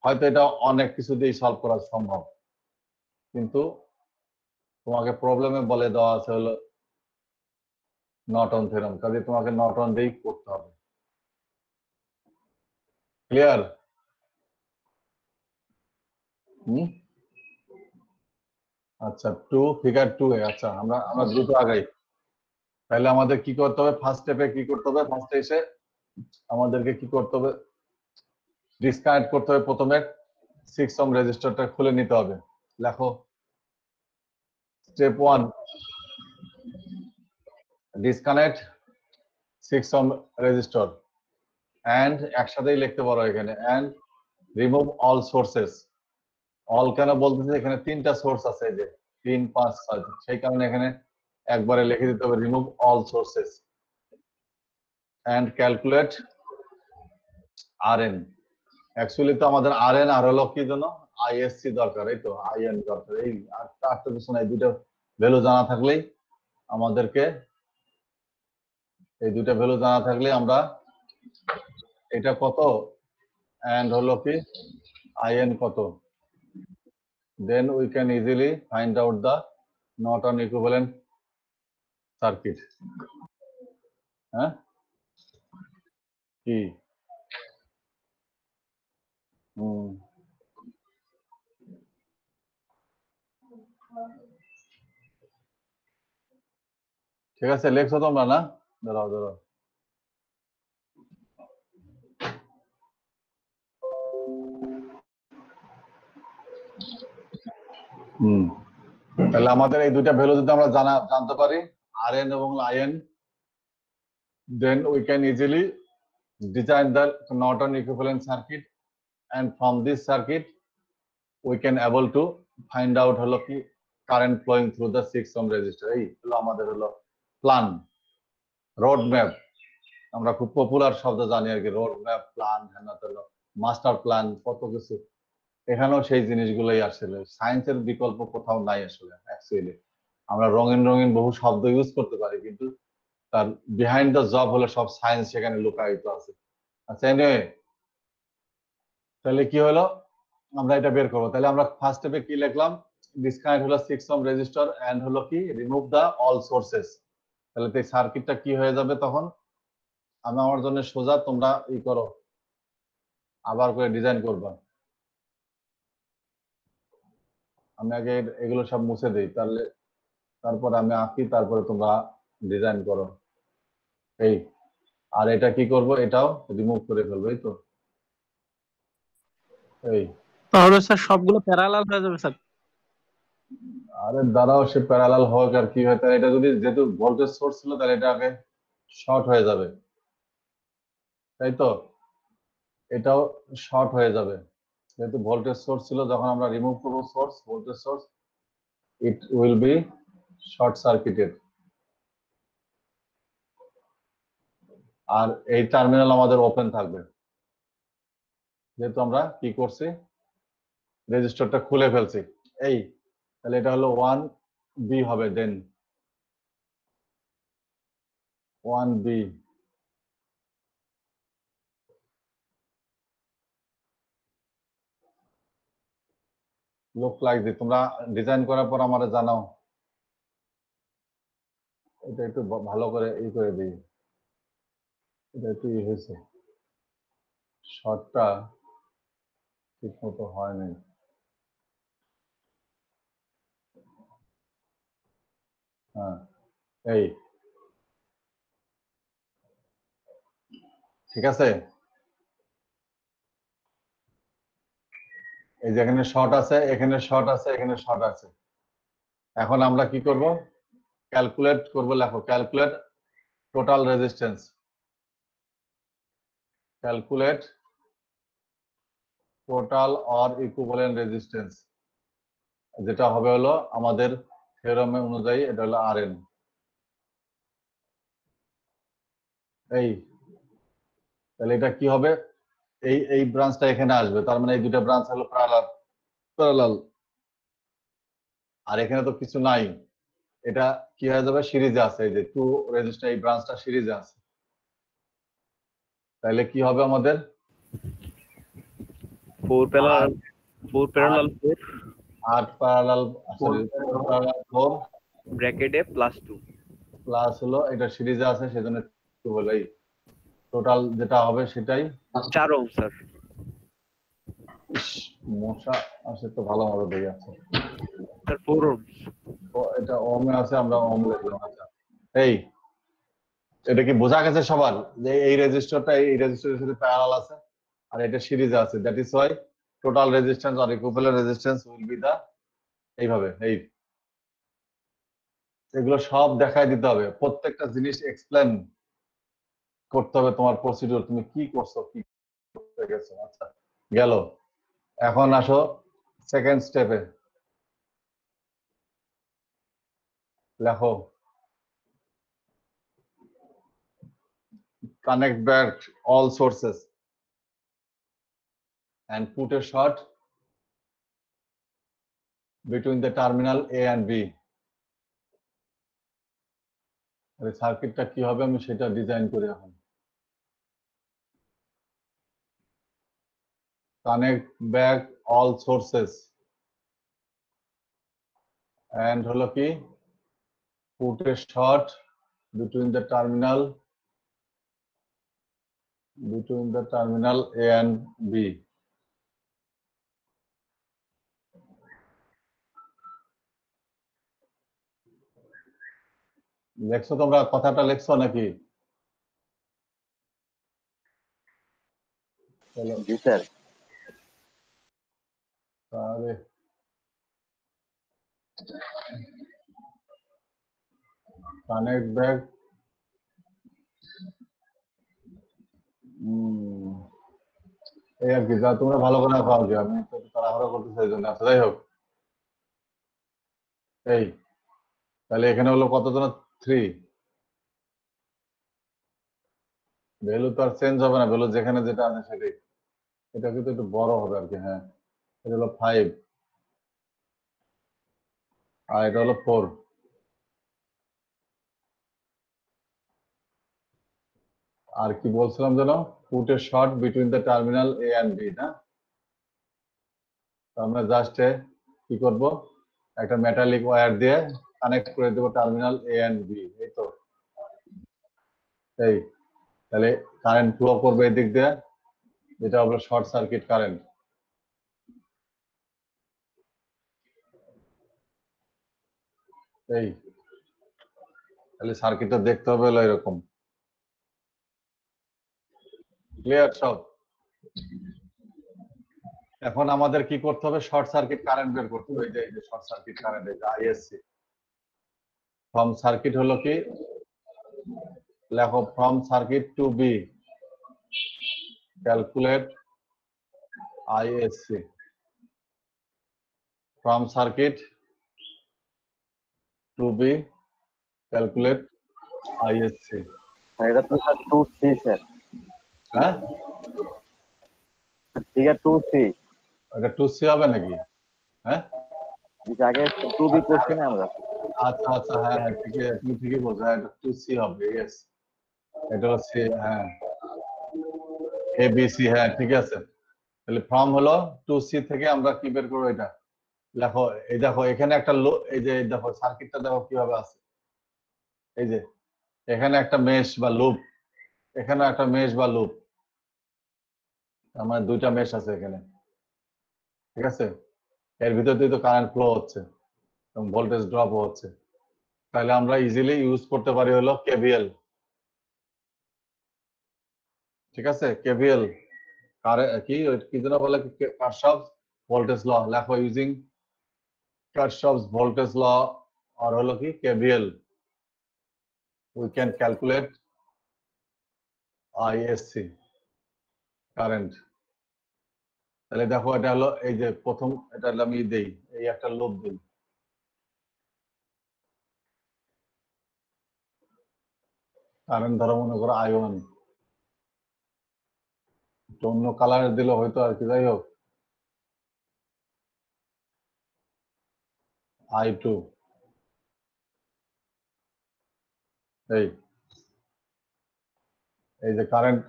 হয়তো এটা অনেক কিছু দিয়ে সলভ করা সম্ভব, কিন্তু তোমাকে প্রবলেমে বলে দেওয়া আছে হলো নর্টন থিওরেম, কাজে তোমাকে নর্টন দিয়েই করতে হবে। ক্লিয়ার? আচ্ছা, 2 ফিগার 2 এ। আচ্ছা, আমরা দ্রুত আগাই। তাহলে আমাদের কি করতে হবে? ফার্স্ট স্টেপে কি করতে হবে? ফার্স্টে এসে আমাদেরকে কি করতে হবে? ডিসকানেক্ট করতে হবে। প্রথমে 6 ওহম রেজিস্টারটা খুলে নিতে হবে। লেখো, step 1, disconnect 6 ohm resistor and একসাথেই লিখতে পারো এখানে, and remove all sources. All কেন বলতেছে? এখানে তিনটা সোর্স আছে, এই যে 3 5 6, সেই কারণে এখানে একবারে লিখে দিতে হবে remove all sources and calculate RN. Actually তো আমাদের আরএন আর হলো কি জন্য? আইএসসি দরকার, এই তো আইএন দরকার। এই আর তো কিছু নাই, দুটো ভ্যালু জানা থাকলেই আমাদেরকে, এই দুটো ভ্যালু জানা থাকলে আমরা এটা কত এন্ড হলো কি আইএন কত, then we can easily find out the Norton equivalent circuit. হ্যাঁ কি? ঠিক আছে, লেখছো তোমরা না? দাঁড়াও দাঁড়াও, তাহলে আমাদের এই দুইটা ভ্যালু যদি আমরা জানতে পারি, আরএন এবং in, then we can easily design the Norton equivalent circuit, and from this circuit we can able to find out হলো কি current flowing through the 6 ohm resistor। এই হলো আমাদের হলো প্ল্যান, রোড ম্যাপ। আমরা খুব পপুলার শব্দ জানি আর কি, রোড ম্যাপ, প্ল্যান, হলো মাস্টার প্ল্যান, কত কিছু। এখানেও সেই জিনিসগুলোই আসলে, সায়েন্সের বিকল্প কোথাও নাই আসলে। অ্যাকচুয়ালি আমরা রঙিন রঙিন বহু শব্দ ইউজ করতে পারি, কিন্তু তার বিহাইন্ড দ্য জব হলো সব সায়েন্স সেখানে লুকায়িত আছে। আচ্ছা, এনিওয়ে, তাহলে কি হলো? আমরা এটা বের করবো। তাহলে আমরা ফার্স্ট স্টেপে কি লিখলাম? ডিসকানেক্ট হলো 6 ওহম রেজিস্টর এন্ড হলো কি রিমুভ দা অল সোর্সেস। তাহলে এই সার্কিটটা কি হয়ে যাবে তখন? আমি আমার জন্য সোজা, তোমরা ই করো, আবার করে ডিজাইন করবা। আমি আগে এগুলো সব মুছে দিই, তাহলে তারপর আমি আঁকি, তারপরে তোমরা ডিজাইন করো। এই আর এটা কি করব, এটাও রিমুভ করে ফেলবো, এই তো। এই তাহলে স্যার সবগুলো প্যারালাল হয়ে যাবে স্যার। আরে দাঁড়াও, সে প্যারালাল হোক আর কি হয়, তাহলে এটা যদি যেহেতু ভোল্টেজ সোর্স ছিল তাহলে এটা আগে শর্ট হয়ে যাবে, তাই তো। এটাও শর্ট হয়ে যাবে যেহেতু ভোল্টেজ সোর্স ছিল। যখন আমরা রিমুভ করবো source, voltage source, it will be short circuited. আর এই টার্মিনাল আমাদের ওপেন থাকবে, যেহেতু আমরা কি করছি, রেজিস্টারটা খুলে ফেলছি। এই তাহলে এটা হলো 1B হবে, দেন 1B। Look like this. তোমরা ডিজাইন করার পর আমাদের জানাও। এটা একটু ভালো করে ই করে দিই, এটা একটু ই হয়েছে, শর্টটা ঠিক মতো হয়নি। হ্যাঁ, এই ঠিক আছে। এই যে এখানে শর্ট আছে, এখানে শর্ট আছে, এখানে শর্ট আছে। এখন আমরা কি করব, ক্যালকুলেট করব। লেখো calculate total resistance, calculate total or equivalent resistance, যেটা হবে হলো আমাদের থিওরেম অনুযায়ী এটা হলো আরএন। এই তাহলে এটা কি হবে, এই ব্রাঞ্চটা এখানে আসবে, তার মানে এই দুটো ব্রাঞ্চ হলো প্যারালাল। আর এখানে তো কিছু নাই, এটা কি হয়ে যাবে, সিরিজে আছে। এই যে 2 রেজিস্টার, এই ব্রাঞ্চটা সিরিজে আছে, তাহলে কি হবে আমাদের 4 প্যারালাল 4 প্যারালাল 4 8 প্যারালাল, সরি 4 ব্র্যাকেটে +2 প্লাস হলো এটা সিরিজে আছে, সেজন্য কি বলে এই টোটাল যেটা হবে সেটাই 4 ওহম স্যার। ইস, মশা আসে তো ভালো ভাবে দেখে আছে। Sir 4 ohm. তো এটা ওহমে আছে, আমরা ওহম লিখলাম। আচ্ছা, এই এটা কি বোঝা গেছে সবার, যে এই রেজিস্টারটা এই রেজিস্টারের সাথে প্যারালাল আছে আর এটা সিরিজে আছে, that is why total resistance আর equivalent resistance will be the, এইভাবে। এই এগুলো সব দেখাই দিতে হবে, প্রত্যেকটা জিনিস এক্সপ্লেন করতে হবে, তোমার প্রসিডিউর, তুমি কি করছো, কি করতে গেছো। আচ্ছা গেল, এখন আসো সেকেন্ড স্টেপে। লেখো connect back all sources and put a short between the terminal A and B. সার্কিটটা কি হবে আমি সেটা ডিজাইন করি এখন। connect back all sources and হলো কি, put a short between the terminal A and B. লেখছো তোমরা, কথাটা লেখছো নাকি? জি স্যার। আরে কানেক্ট ব্যাক, এই আর কি, যা তোমরা ভালো করে খাও, কি আমি তো তাড়াহুড়ো করতেছি এই জন্য। আচ্ছা যাই হোক, এই তাহলে এখানে হলো কতজন, 3। ভ্যালু তো আর চেঞ্জ হবে না, ভ্যালু যেখানে যেটা আছে সেটাই। এটা কিন্তু একটু বড় হবে আর কি। হ্যাঁ, এটা হলো 5 আর এটা হলো 4। আর কি বলছিলাম যেন, put a short between the terminal A and B, না? আমরা জাস্ট কি করব, একটা মেটালিক ওয়্যার দিয়ে কানেক্ট করে দেবো টার্মিনাল এ এন্ড বি, এই তো। এই তাহলে কারেন্ট ফ্লো করবে এদিক দিয়ে, যেটা হলো শর্ট সার্কিট কারেন্ট। এই তাহলে সার্কিটটা দেখতে হবে হলো এরকম। ক্লিয়ার সব? এখন আমাদের কি করতে হবে? শর্ট সার্কিট কারেন্ট বের করতে হবে। এই যে শর্ট সার্কিট কারেন্ট, এটা আইএসসি। ফ্রম সার্কিট হলো কি, লেখো from circuit to be calculate ISC. From circuit to be calculate ISC. এটা তো স্যার 2C স্যার। হ্যাঁ, ঠিক আছে 2C। এটা 2C হবে নাকি? হ্যাঁ, আগে 2B করছি না আমরা। আচ্ছা আচ্ছা, হ্যাঁ হ্যাঁ, তুমি ঠিকই বলছো, হ্যাঁ এটা 2C হবে। ইয়েস, এটা হচ্ছে হ্যাঁ ABC, হ্যাঁ ঠিক আছে। তাহলে ফর্ম হলো 2C থেকে আমরা কি বের করবো? এটা লেখো, এই দেখো এখানে একটা এই যে দেখো সার্কিটটা দেখো কিভাবে আছে। এই যে এখানে একটা মেশ বা লুপ, এখানে একটা মেশ বা লুপ, আমার দুইটা মেশ আছে এখানে, ঠিক আছে। এর ভিতর দিয়ে তো কারেন্ট ফ্লো হচ্ছে এবং ভোল্টেজ ড্রপ হচ্ছে। তাহলে আমরা ইজিলি ইউজ করতে পারি হলো কেভিএল, ঠিক আছে। কেভিএল কি যেন বলে, কারশফস ভোল্টেজ ল। লেখো ইউজিং কারশফস ভোল্টেজ ল আর হলো কি KVL, we can calculate ISC current. তাহলে দেখো এটা হলো এই যে প্রথম, এটা আমি দেই, এই একটা লুপ দিই, কারেন্ট ধরো মনে করো I1, অন্য কালার দিলে হয়তো আর কি, যাই হোক I2। এই যে কারেন্ট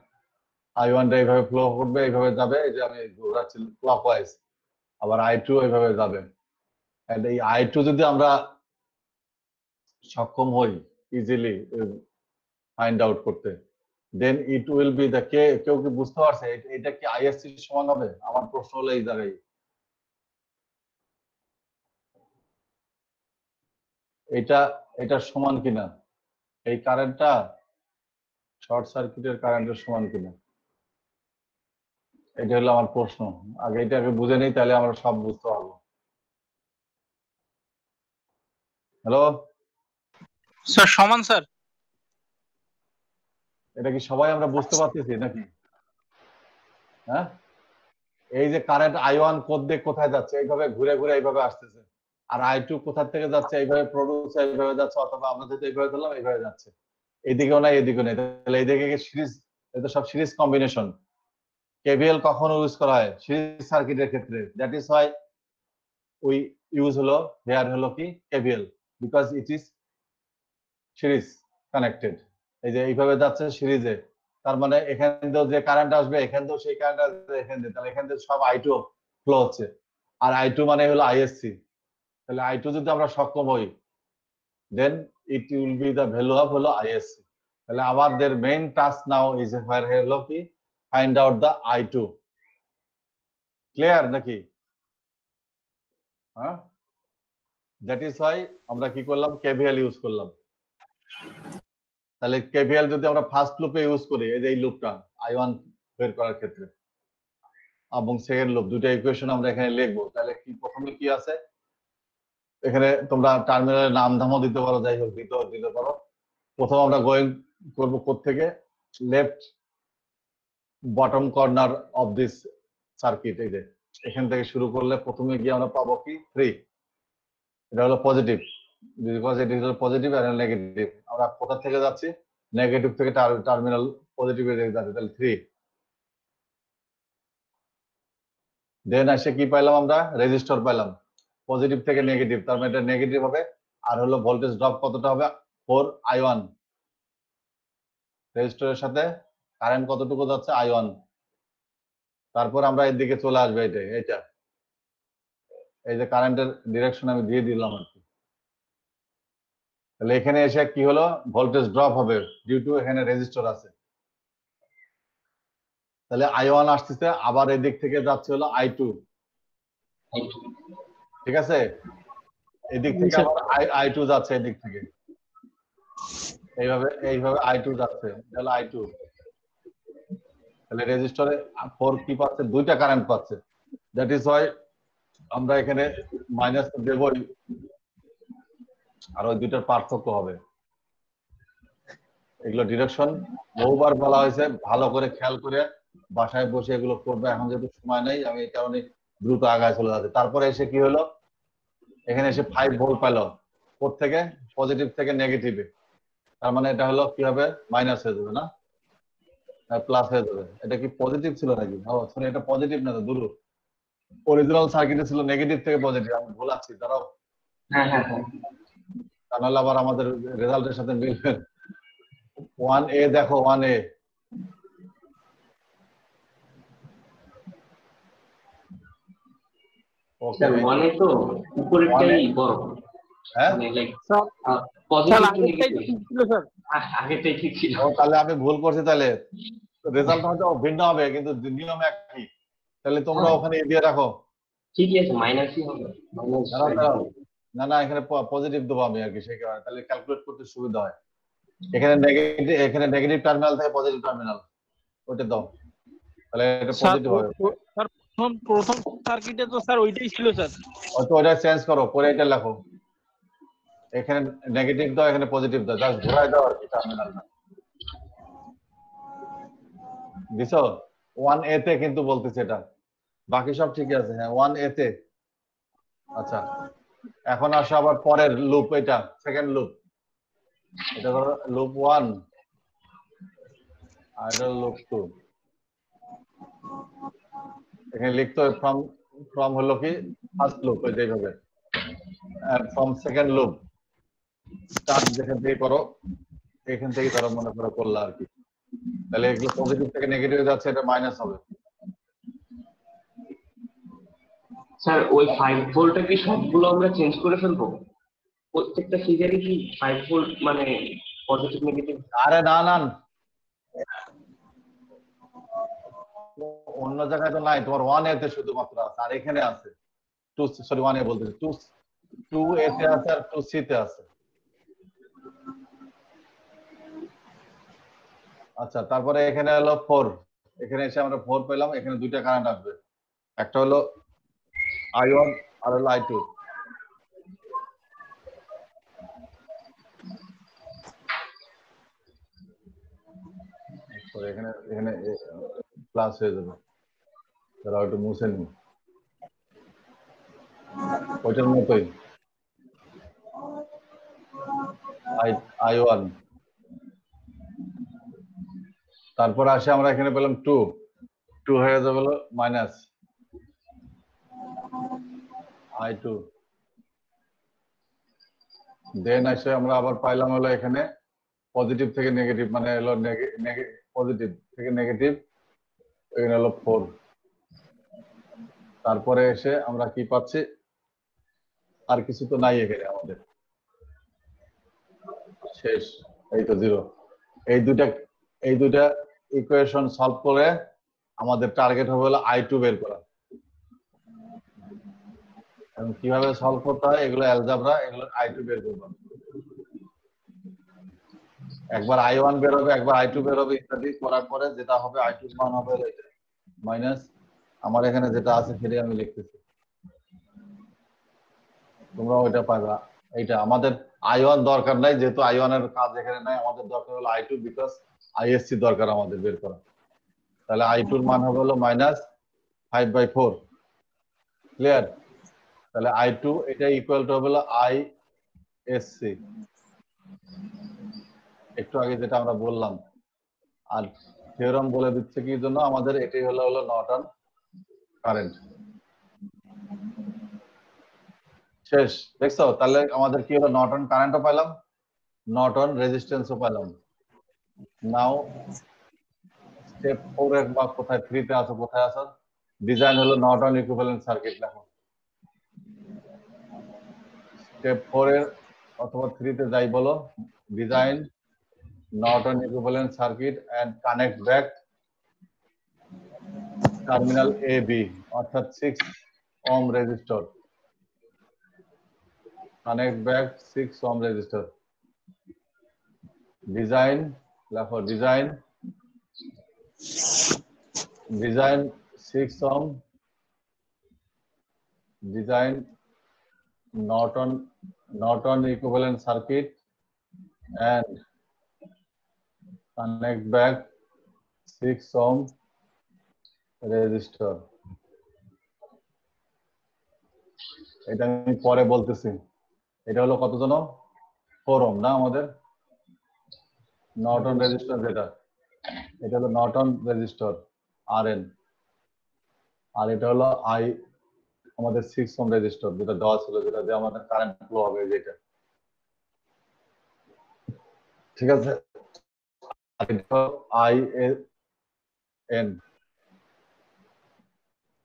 I1 টা এইভাবে ফ্লো করবে, এইভাবে যাবে, এই যে আমি ঘোরাচ্ছি ক্লকওয়াইজ, আবার I2 এইভাবে যাবে। এই I2 যদি আমরা সক্ষম হই ইজিলি ফাইন্ড আউট করতে, দেন ইট উইল বি দ্য, কেউ কি বুঝতে পারছে এটা কি আইএসসি সমান হবে? আমার প্রশ্ন হলো এই জায়গায়, এটা সমান কিনা, এই কারেন্টটা শর্ট সার্কিটের কারেন্টের সমান কিনা, এটা হলো আমার প্রশ্ন। আগে এটাকে বুঝে নেই, তাহলে আমরা সব বুঝতে পারবো। হ্যালো স্যার, সমান স্যার। এটা কি সবাই আমরা বুঝতে পারতেছি নাকি? হ্যাঁ, এই যে কারেন্ট I1 কোথায় যাচ্ছে, এইভাবে ঘুরে ঘুরে এইভাবে আসতেছে, আর I2 কোথা থেকে যাচ্ছে, এইভাবে প্রডিউস এইভাবে যাচ্ছে, অথবা আমরা যদি এইভাবে দিলাম এইভাবে যাচ্ছে, এইদিকেও না এদিকেও নেই। তাহলে এইদিকে সিরিজ, এটা সব সিরিজ কম্বিনেশন। কেভিএল কখন ইউজ করা হয়? সিরিজ সার্কিটের ক্ষেত্রে। That is why we use হলো হেয়ার হলো কি KVL, because it is series connected. এই যে এইভাবে যাচ্ছে সিরিজে, তার মানে এখান দিয়েও যে কারেন্ট আসবে, এখান দিয়েও সেই কারেন্ট আসবে এখান দিয়ে, তাহলে এখান থেকে সব I2 ফ্লো হচ্ছে, আর I2 মানে হলো আইএসসি। তাহলে I2 যদি আমরা সক্ষম হই, then it will be the value of হলো আইএসসি। তাহলে আমাদের main task now is where হলো কি find out the I2। Clear নাকি? হ্যাঁ, দ্যাট ইজ হোয়াই আমরা কি করলাম, কেভিএল ইউজ করলাম। তাহলে কেভিএল যদি আমরা ফার্স্ট লুপে ইউজ করি, এই যে এই লুপটা I1 বের করার ক্ষেত্রে, এবং সেকেন্ড লুপ, দুটো ইকুয়েশন আমরা এখানে লিখবো। তাহলে কি প্রথমে কি আছে এখানে, তোমরা টার্মিনালের নাম ধামও দিতে পারো, যাই হোক দিতে পারো। প্রথম আমরা গোয়িং করবো কোত্থেকে, left bottom corner of this circuit. এই যে এখান থেকে শুরু করলে প্রথমে গিয়ে আমরা পাবো কি 3, এটা হলো positive, because it is positive আর নেগেটিভ। আমরা কোথা থেকে যাচ্ছি, নেগেটিভ থেকে টার্মিনাল পজিটিভে যাচ্ছি, তাহলে 3। দেন আসে কি পাইলাম আমরা, রেজিস্টর পাইলাম, পজিটিভ থেকে নেগেটিভ, তার মানে এটা নেগেটিভ হবে। আর হলো ভোল্টেজ ড্রপ কতটা হবে, 4I1। রেজিস্টরের সাথে কারেন্ট কতটুকু যাচ্ছে, I1। তারপর আমরা এর দিকে চলে আসবে, এটা এই যে কারেন্টের ডিরেকশন আমি দিয়ে দিলাম আর কি। তাহলে এখানে এসে কি হলো, ভোল্টেজ ড্রপ হবে ডিউ টু এখানে রেজিস্টর আছে। তাহলে I1 আসতেছে, আবার এদিক থেকে যাচ্ছে হলো I2, ঠিক আছে? এদিক থেকে আবার I2 যাচ্ছে এদিক থেকে, এইভাবে I2 যাচ্ছে, তাহলে I2। তাহলে রেজিস্টারে 4 কি পাচ্ছে? দুইটা কারেন্ট পাচ্ছে। দ্যাট ইজ ওয়াই আমরা এখানে মাইনাস দেবই, আর ওই দুইটার পার্থক্য হবে। এগুলো ডিরেকশন বহুবার বলা হয়েছে, ভালো করে খেয়াল করে বাসায় বসে এগুলো করবে। এখন যেহেতু সময় নেই, আমি এই কারণে দ্রুত আগায় চলে যাচ্ছি। তারপরে এসে কি হলো, এখানে এসে 5 ভোল্ট পাইলো, কোথ থেকে? পজিটিভ থেকে নেগেটিভে। তার মানে এটা হলো কি হবে? মাইনাস হয়ে যাবে না, প্লাস হয়ে যাবে। এটা কি পজিটিভ ছিল নাকি? ও সরি, এটা পজিটিভ না, তো দূর। অরিজিনাল সার্কিটে ছিল নেগেটিভ থেকে পজিটিভ, আমি ভুল আছি, দাঁড়াও। তা নাহলে আবার আমাদের রেজাল্টের সাথে মিলবে। 1A দেখো, 1A ওকে, মানে তো উপরেরটাই বড়, হ্যাঁ মানে লাইক পজিটিভ ছিল স্যার, আগেরটাই ঠিক ছিল। ও তাহলে আমি ভুল করছি, তাহলে রেজাল্ট হয়তো ভিন্ন হবে কিন্তু নিয়ম একই। তাহলে তোমরা ওখানে এ দিয়ে রাখো, ঠিকই আছে, মাইনাসই হবে। না না, এখানে পজিটিভ দেবো আমি আর কি, সেই কারণে তাহলে ক্যালকুলেট করতে সুবিধা হয়। এখানে নেগেটিভ টার্মিনাল থেকে পজিটিভ টার্মিনাল, ওইটা দাও, তাহলে এটা পজিটিভ হবে। স্যার প্রথম সার্কিটে তো স্যার ওইটাই ছিল স্যার। হয়তো ওইটা চেঞ্জ করো, করে এটা লেখো, এখানে নেগেটিভ দাও, এখানে পজিটিভ দাও, জাস্ট ঘোরায় দাও আর কি টার্মিনালটা। দিছো 1A তে কিন্তু বলতেছে এটা, বাকি সব ঠিকই আছে। হ্যাঁ 1A তে। আচ্ছা, এখন আসো আবার পরের লুপ, এটা সেকেন্ড লুপ। এটা হলো লুপ 1 আর এটা লুপ 2। এখানে লিখতে হবে ফ্রম হলো কি ফার্স্ট লুপ, এইভাবে, are from second loop start যেখান থেকে করো, এখান থেকে ধরো মনে করো করলা আর কি। তাহলে এগুলো পজিটিভ থেকে নেগেটিভে যাচ্ছে, এটা মাইনাস হবে। স্যার ওই 5 ভোল্টটা কি সবগুলো আমরা চেঞ্জ করে ফেলবো? প্রত্যেকটা ফিগারে কি 5 ভোল্ট মানে পজিটিভ নেগেটিভ? আরে না না, অন্য জায়গায় তো নাই, তোমার 1A তে শুধুমাত্র আছে, আর এখানে আছে 1A বলতেছি 2A তে আছে আর 2C তে আছে। আচ্ছা, তারপরে এখানে হলো 4, এখানে এসে আমরা 4 পেলাম। এখানে দুইটা কারেন্ট আসবে, একটা হলো I1 আর হলো I2। এখানে এখানে প্লাস হয়ে যাবে, তারা একটু মুছে নিন, ওইটার মতোই I1। তারপর আসে আমরা এখানে পেলাম 2 হয়ে যাবে হলো মাইনাস I2। দেন আসে আমরা আবার পাইলাম হলো এখানে পজিটিভ থেকে নেগেটিভ, মানে হলো পজিটিভ থেকে নেগেটিভ, এখানে হলো 4। তারপরে এসে আমরা কি পাচ্ছি? আর কিছু তো নাই এখানে আমাদের, শেষ, এই তো 0। এই দুইটা ইকুয়েশন সলভ করে আমাদের টার্গেট হবে হলো I2 বের করা। এবং কিভাবে সলভ করতে হয় এগুলো অ্যালজেব্রা, এগুলো I2 বের করব। একবার I1 বের হবে, একবার I2 বের হবে, ইত্যাদি করার পরে যেটা হবে I2 এর মান হবে মাইনাস, আমার এখানে যেটা আছে সেটাই আমি লিখতেছি, তোমরা ওইটা পাবা। এইটা আমাদের I1 দরকার নাই, যেহেতু I1 এর কাজ এখানে নাই, আমাদের দরকার হলো I2, বিকজ ISC দরকার আমাদের বের করা। তাহলে I2 এর মান হবে হলো মাইনাস 5/4, ক্লিয়ার? তাহলে I2 এটা ইকুয়াল টু হবে হলো ISC, একটু আগে যেটা আমরা বললাম। আর থিওরাম বলে দিচ্ছে কি জন্য আমাদের, এটাই হলো নর্টন কারেন্ট। শেষ, দেখছো? তাহলে আমাদের কি হলো, নর্টন কারেন্টও পাইলাম, নর্টন রেজিস্ট্যান্সও পাইলাম। নাও স্টেপ 4 এর বা কোথায় 3 তে আছো, কোথায় আছো? ডিজাইন হলো নর্টন ইকুইভ্যালেন্ট সার্কিট লেখো। স্টেপ 4 এর অথবা 3 তে যাই বলো, design Norton equivalent circuit and connect back terminal A B অর্থাৎ 6 ohm resistor, connect back 6 ohm resistor. Design লেখো, design 6 ohm, design Norton equivalent circuit and connect back 6 ohm resistor. এটা আমি পরে বলতেছি। এটা হলো কত জানো? 4 ohm না আমাদের নর্টন রেজিস্টর, যেটা এটা হলো নর্টন রেজিস্টর আরএন, আর এটা হলো আই আমাদের 6 ওহম রেজিস্টর যেটা দেওয়া ছিল, যেটা দিয়ে আমাদের কারেন্ট ফ্লো হবে, যেটা ঠিক আছে। আই এন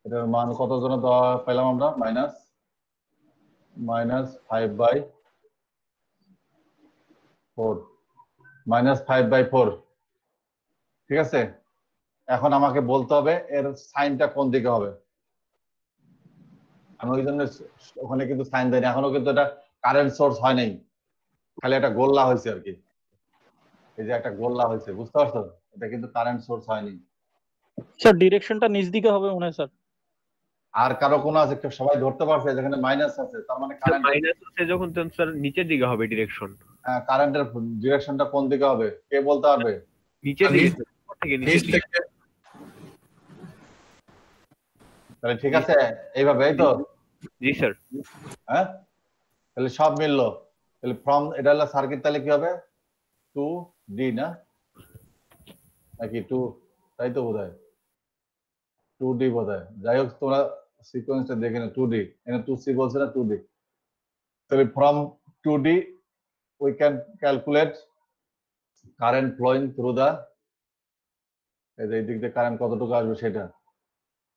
এটার মান কত জন দেওয়া পেলাম আমরা? -5/4 ঠিক আছে। এখন আমাকে বলতে হবে এর সাইনটা কোন দিকে হবে। আমি ওই জন্য ওখানে কিন্তু সাইন দেয়নি, এখনো কিন্তু এটা কারেন্ট সোর্স হয় নাই, খালি একটা গোল্লা হয়েছে আর কি। এই যে একটা গোল্লা হয়েছে, বুঝতে পারছো? এটা কিন্তু কারেন্ট সোর্স হয়নি। স্যার ডিরেকশনটা নিচ দিকে হবে মনে হয় স্যার। আর কারো কোনো আছে? সবাই ধরতে পারছে যেখানে মাইনাস আছে, তার মানে কারেন্ট মাইনাস আছে যখন, তখন স্যার নিচের দিকে হবে ডিরেকশন। কারেন্টের ডিরেকশনটা কোন দিকে হবে কে বলতে পারবে? নিচের দিকে, থেকে নিচের দিকে। তাহলে ঠিক আছে, এইভাবে, এই তো? জি স্যার। হ্যাঁ, তাহলে সব মিললো। তাহলে ফ্রম এটা হলো সার্কিট, তাহলে কি হবে? 2D না নাকি 2? তাই তো বোধহয় 2D বোধহয়। যাই হোক, তোমরা সিকোয়েন্সটা দেখে না। 2D এখানে 2C বলছে না, 2D। তাহলে from 2D we can calculate current flowing through the, এই দিক দিয়ে কারেন্ট কতটুকু আসবে সেটা,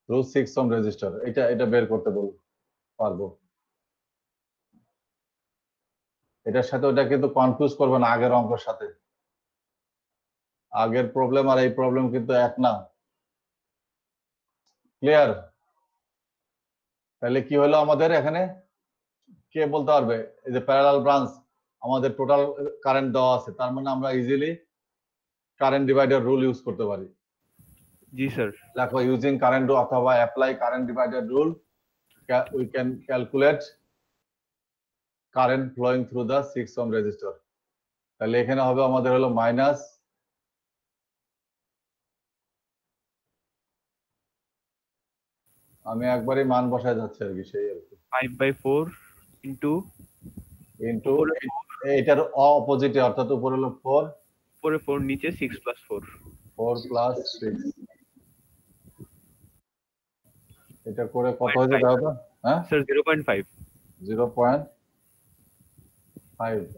থ্রু 6 ওহম রেজিস্টর। এটা বের করতে পারবো। এটার সাথে ওটা কিন্তু কনফিউজ করবে না আগের অঙ্কের সাথে। আগের প্রবলেম আর এই প্রবলেম কিন্তু এক না। ক্লিয়ার? তাহলে কি হলো আমাদের এখানে? কে বলতে পারবে? এই যে প্যারালাল ব্রাঞ্চ, আমাদের টোটাল কারেন্ট দেওয়া আছে, তার মানে আমরা easily current divider rule use করতে পারি। জি স্যার। দেখো, ইউজিং কারেন্ট অথবা apply current divider rule we can calculate current flowing through the 6 ohm resistor. তাহলে এখানে হবে আমাদের হলো মাইনাস, আমি একবারই মান বসায় যাচ্ছে আর কি, সেই আর কি, 5/4 ইনটু এটার অপোজিটে, অর্থাৎ উপরে হলো 4, উপরে 4, নিচে 6 + 4 6। এটা করে কত হয়েছে দাদা? হ্যাঁ স্যার 0.5। 0.5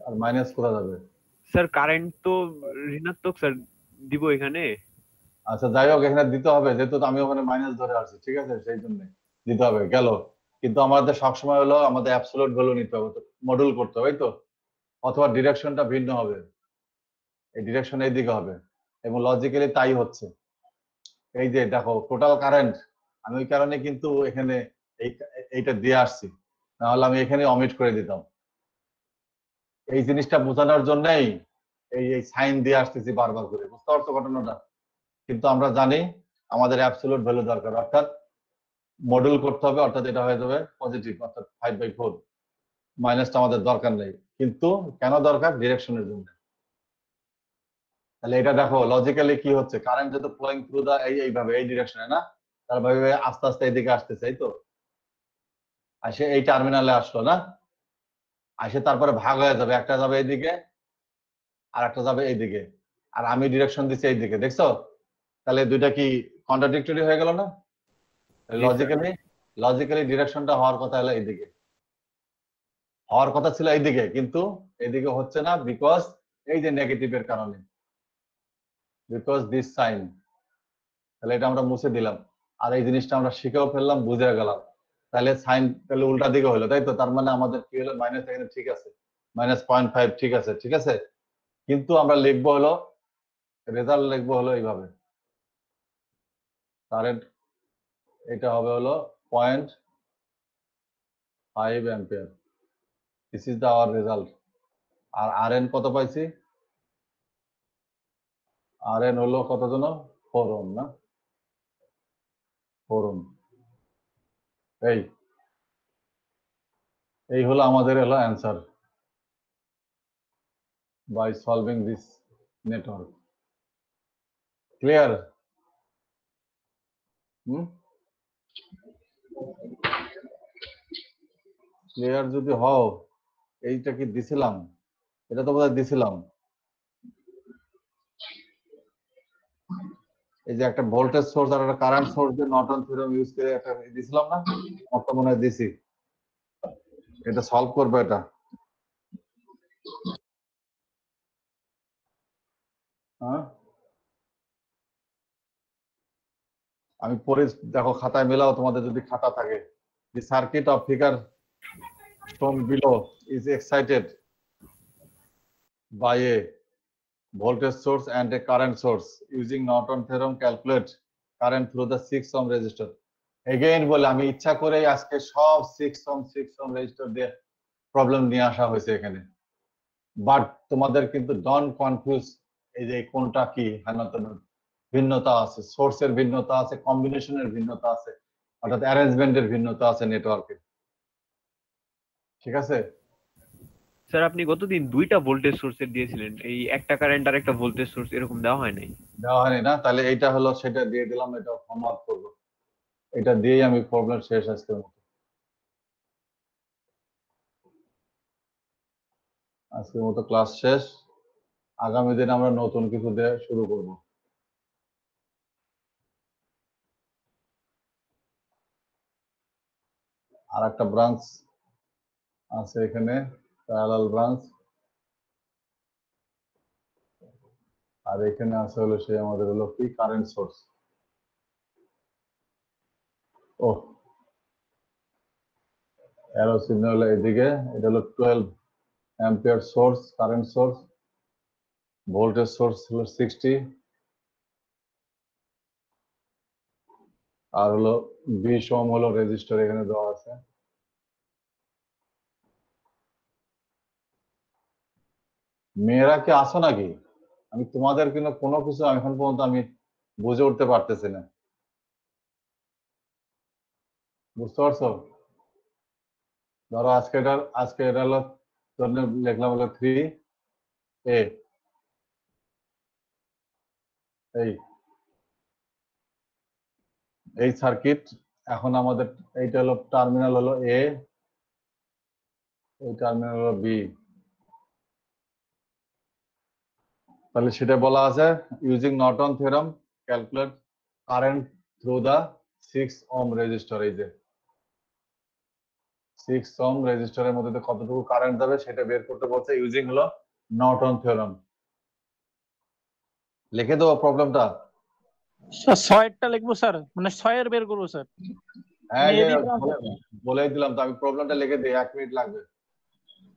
আর মাইনাস কোথা যাবে? স্যার কারেন্ট তো ঋণাত্মক স্যার দিব এখানে। আচ্ছা যাই হোক, এখানে দিতে হবে যেহেতু আমি ওখানে মাইনাস ধরে আসছি, ঠিক আছে, সেই জন্য দিতে হবে। গেল, কিন্তু আমাদের সবসময় হলো আমাদের অ্যাবসলিউট ভ্যালু নিতে হবে, তো মডুল করতে হবে, তো অথবা ডিরেকশনটা ভিন্ন হবে, এই ডিরেকশন এই দিকে হবে, এবং লজিক্যালি তাই হচ্ছে। এই যে দেখো টোটাল কারেন্ট, আমি ওই কারণে কিন্তু এখানে এইটা দিয়ে আসছি, নাহলে আমি এখানে অমিট করে দিতাম। এই জিনিসটা বোঝানোর জন্যই এই সাইন দিয়ে আসতেছি বারবার করে, বুঝতে পারছো ঘটনাটা? কিন্তু আমরা জানি আমাদের অ্যাবসলিউট ভ্যালু দরকার, অর্থাৎ মডুল করতে হবে, অর্থাৎ এটা হয়ে যাবে পজিটিভ, অর্থাৎ 5/4। মাইনাসটা আমাদের দরকার নেই, কিন্তু কেন দরকার? ডিরেকশনের জন্য। তাহলে এটা দেখো লজিক্যালি কি হচ্ছে, কারেন্ট যেহেতু ফ্লোয়িং থ্রু দা এইভাবে এই ডিরেকশনে না, তার ভাবে আস্তে আস্তে এদিকে আসতেছে, এই তো আসে এই টার্মিনালে আসলো না, আসে তারপরে ভাগ হয়ে যাবে, একটা যাবে এইদিকে আর একটা যাবে এইদিকে, আর আমি ডিরেকশন দিচ্ছি এইদিকে, দেখছো? তাহলে দুইটা কি কন্ট্রাডিক্টরি হয়ে গেল না? লজিক্যালি ডিরেকশনটা হওয়ার কথা হলো এইদিকে, হওয়ার কথা ছিল এইদিকে, কিন্তু এইদিকে হচ্ছে না, বিকজ এই যে নেগেটিভের কারণে, বিকজ দিস সাইন। তাহলে এটা আমরা মুছে দিলাম, আর এই জিনিসটা আমরা শিখেও ফেললাম, বুঝে গেলাম। তাহলে সাইন তাহলে উল্টা দিকে হলো, তাই তো? তার মানে আমাদের কি হলো? মাইনাস, এখানে ঠিক আছে, -0.5, ঠিক আছে, ঠিক আছে। কিন্তু আমরা লিখবো হলো, রেজাল্ট লিখবো হলো এইভাবে, কারেন্ট এটা হবে হলো 0.5 ampere. This is the our result. আর আরএন কত পাইছি? আরএন হলো কত জন? 4 ওহম না? 4 ওহম। এই হলো আমাদের হলো answer by solving this network. Clear? Clear যদি হও, এইটা কি দিছিলাম? এটা তো বোধহয় দিছিলাম। এই যে একটা ভোল্টেজ সোর্স আর একটা কারেন্ট সোর্স দিয়ে নর্টন থিওরেম ইউজ করে একটা দিছিলাম না? আমার মনে হয় দিছি। এটা সলভ করবে এটা। হ্যাঁ, আমি পরে দেখো খাতায় মেলাও, তোমাদের যদি খাতা থাকে। The circuit of figure shown below is excited by a voltage source and a current source. Using Norton theorem, calculate current through the 6 ohm resistor. Again বলে আমি ইচ্ছা করে আজকে সব 6 ohm রেজিস্টার দিয়ে প্রবলেম নিয়ে আসা হয়েছে এখানে। বাট তোমাদের কিন্তু ডন্ট কনফিউজ, এই যে কোনটা কি ভিন্নতা আছে, সোর্সের ভিন্নতা আছে, কম্বিনেশনের ভিন্নতা আছে, অর্থাৎ অ্যারেঞ্জমেন্টের ভিন্নতা আছে নেটওয়ার্কের। ঠিক আছে? স্যার আপনি গতদিন 2টা ভোল্টেজ সোর্সের দিয়েছিলেন, এই একটা কারেন্ট আর একটা ভোল্টেজ সোর্স এরকম দেওয়া হয় নাই। দেওয়া হয়নি না? তাহলে এইটা হলো সেটা দিয়ে দিলাম, এটা হোমওয়ার্ক করবো। এটা দিয়েই আমি প্রবলেম শেষ আজকের মতো। আজকের মতো ক্লাস শেষ। আগামী দিন আমরা নতুন কিছু দিয়ে শুরু করব। আর একটা ব্রাঞ্চ আছে এখানে, প্যারালাল ব্রাঞ্চ। আর এখানে আছে হলো সে আমাদের হলো কি কারেন্ট সোর্স। ও অ্যারো সিগন্যাল এদিকে, এটা হলো 12 ampere source, current source. Voltage source হলো 60, আর হলো 20 ওহম হলো রেজিস্টার এখানে দেওয়া আছে। মেয়েরা কি আসো নাকি? আমি তোমাদের কিন্তু কোনো কিছু এখন পর্যন্ত আমি বুঝে উঠতে পারতেছি না। বুঝতে পারছো? ধরো আজকে এটা হলো জন্য লিখলাম হলো 3A। এই সার্কিট এখন আমাদের এইটা হলো টার্মিনাল হলো A, এই টার্মিনাল হলো B। তাহলে সেটা বলা আছে using Norton theorem calculate current through the 6 ohm resistor. এই যে 6 ওহম রেজিস্টারের মধ্যে কতটুকু কারেন্ট যাবে সেটা বের করতে বলছে ইউজিং হলো নর্টন থিওরেম। লিখে দেবো প্রবলেমটা? স্যার 6 লিখবো স্যার, মানে 6 বের করবো স্যার। হ্যাঁ, বলে দিলাম তো, আমি প্রবলেমটা লিখে দিই, 1 মিনিট লাগবে,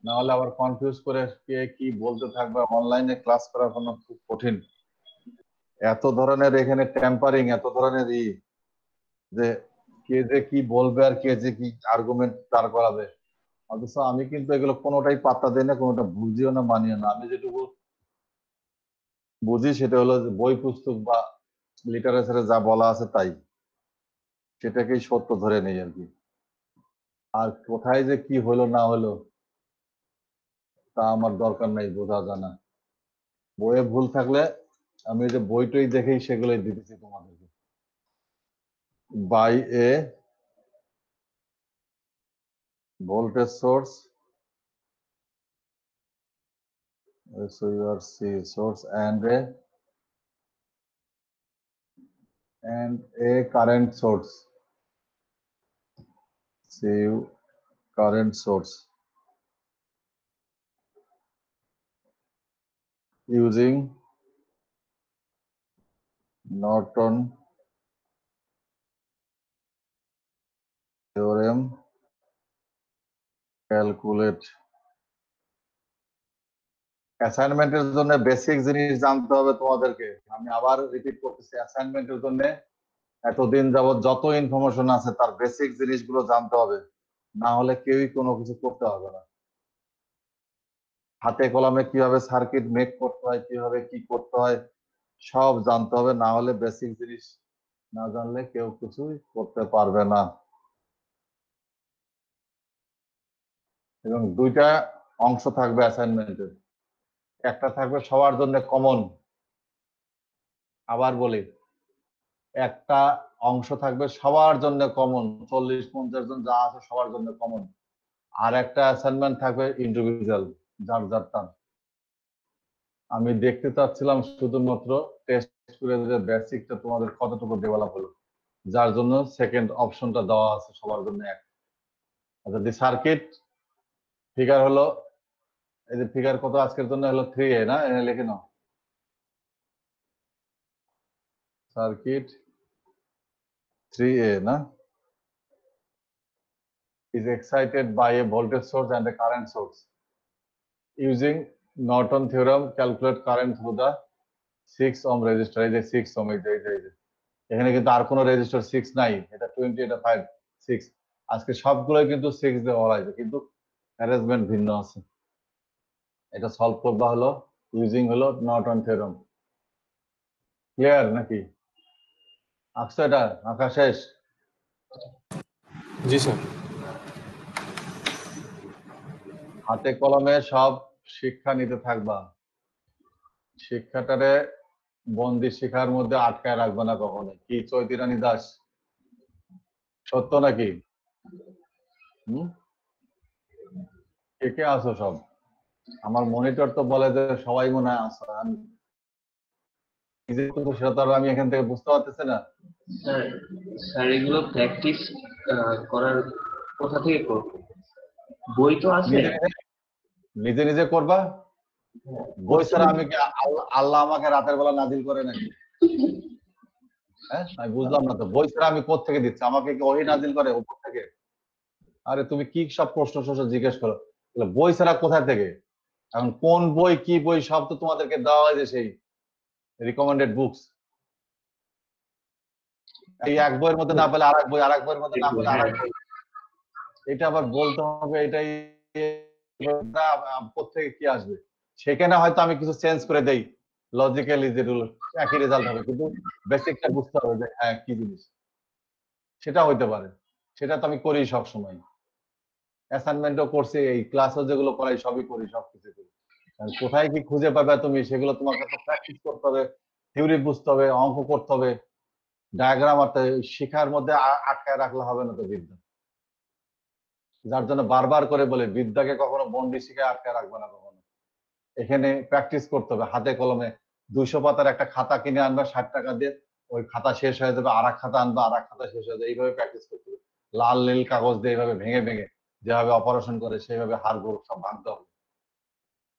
না হলে আবার কনফিউজ করে কে কি বলতে থাকবে। অনলাইনে ক্লাস করা কোনো খুব কঠিন, এত ধরনের এখানে টেম্পারিং, এত ধরনের যে কে যে কি বলবে আর কে যে কি আর্গুমেন্ট দাঁড় করাবে। অথচ আমি কিন্তু এগুলো কোনোটাই পাত্তা দিই না, কোনোটা বুঝিও না, মানিও না। আমি যেটুকু বুঝি সেটা হলো বই পুস্তক বা লিটারেচারে যা বলা আছে তাই, সেটাকেই সত্য ধরে নেই আর কি। আর কোথায় যে কি হলো না হলো তা আমার দরকার নাই, বোঝা জানা। বইয়ে ভুল থাকলে আমি যে বইটই দেখেই সেগুলোই দিতেছি তোমাদেরকে। By a voltage source, so your C source and a current source, C current source, using Norton theorem calculate। অ্যাসাইনমেন্টের জন্য বেসিক জিনিস জানতে হবে তোমাদেরকে। আমি আবার রিপিট করতেছি, অ্যাসাইনমেন্টের জন্য এতদিন যাবত যত ইনফরমেশন আছে তার বেসিক জিনিসগুলো জানতে হবে, না হলে কেউই কোনো কিছু করতে হবে না। হাতে কলমে কিভাবে সার্কিট মেক করতে হয়, কিভাবে কি করতে হয় সব জানতে হবে, না হলে বেসিক জিনিস না জানলে কেউ কিছুই করতে পারবে না। এবং দুইটা অংশ থাকবে অ্যাসাইনমেন্টের, একটা থাকবে সবার জন্য কমন, আবার বলি একটা অংশ থাকবে সবার জন্য কমন, 40-50 জন যা আছে সবার জন্য কমন, আর একটা অ্যাসাইনমেন্ট থাকবে ইন্ডিভিজুয়াল, যার যারটা। আমি দেখতে চাচ্ছিলাম শুধুমাত্র টেস্ট করে যে বেসিকটা তোমাদের কতটুকু ডেভেলপ হলো, যার জন্য সেকেন্ড অপশনটা দেওয়া আছে সবার জন্য এক। আচ্ছা, দি সার্কিট ফিগার হলো, এই যে ফিগার কত আজকের জন্য হলো 3A না, এনে লিখে নাও। সার্কিট 3A না, is excited by a voltage source and a current source. Using Norton theorem, calculate current through the 6 ohm resistor. এই যে 6 ohm, এই যে এখানে কিন্তু আর কোনো রেজিস্টার 6 নাই, এটা 20, এটা 5, 6। আজকে সবগুলোই কিন্তু 6 দিয়ে বলা হয়েছে, কিন্তু অ্যারেঞ্জমেন্ট ভিন্ন আছে। এটা সলভ করবা হলো ইউজিং হলো নর্টন থিওরেম। ক্লিয়ার নাকি? আসছে এটা আঁকা শেষ? জি স্যার। হাতে কলমে সব শিক্ষা নিতে থাকবা, শিক্ষাটারে বন্দি শিখার মধ্যে আটকায় রাখবে না কখনো। কি চৈতি রানী দাস, সত্য নাকি? কে কে আসো সব? আমার মনিটর তো বলে যে সবাই মনে হয় আসো, সেটা তো আমি এখান থেকে বুঝতে পারতেছি না। স্যার স্যার এগুলো প্র্যাকটিস করার কোথা থেকে করব? বই তো আছে। নিজে নিজে করবা? বই ছাড়া আমি কি আল্লাহ আমাকে রাতের বেলা নাজিল করে নাকি? হ্যাঁ, আমি বুঝলাম না তো, বই ছাড়া আমি কোথা থেকে দিচ্ছি? আমাকে কি ওহী নাজিল করে উপর থেকে? আরে তুমি কি সব প্রশ্ন জিজ্ঞেস করো, বই ছাড়া কোথা থেকে? এখন কোন বই কি বই সব তো তোমাদেরকে দেওয়া হয়েছে, সেই রিকমেন্ডেড বুকস। এই এক বইয়ের মধ্যে না পেলে আরেক বই, আরেক বইয়ের মধ্যে না পেলে আরেক বই, এটা আবার বলতে হবে এটাই কোথেকে কি আসবে। সেখানে হয়তো আমি কিছু চেঞ্জ করে দেই, লজিক্যালি যেগুলো একই রেজাল্ট হবে, কিন্তু বেসিকটা বুঝতে হবে যে হ্যাঁ কি জিনিস, সেটা হইতে পারে। সেটা তো আমি করি সব সময়, অ্যাসাইনমেন্টও করছি, এই ক্লাসও যেগুলো করাই সবই করি, সবকিছু করি। কোথায় কি খুঁজে পাবে তুমি, সেগুলো তোমাকে তো প্র্যাকটিস করতে হবে, থিওরি বুঝতে হবে, অঙ্ক করতে হবে, ডায়াগ্রাম আঁকতে। শিখার মধ্যে আটকায় রাখলে হবে না তো বিদ্যা। যার জন্য বারবার করে বলে বিদ্যাকে কখনো বন্দি শিখায় আটকায় রাখবে না কখনো। এখানে প্র্যাকটিস করতে হবে হাতে কলমে। 200 পাতার একটা খাতা কিনে আনবা 60 টাকা দিয়ে, ওই খাতা শেষ হয়ে যাবে, আর এক খাতা আনবা, আর এক খাতা শেষ হয়ে যাবে, এইভাবে প্র্যাকটিস করতে হবে। লাল নীল কাগজ দিয়ে এইভাবে ভেঙে ভেঙে যেভাবে অপারেশন করে সেইভাবে হাড়গোড় সব ভাঙতে হবে,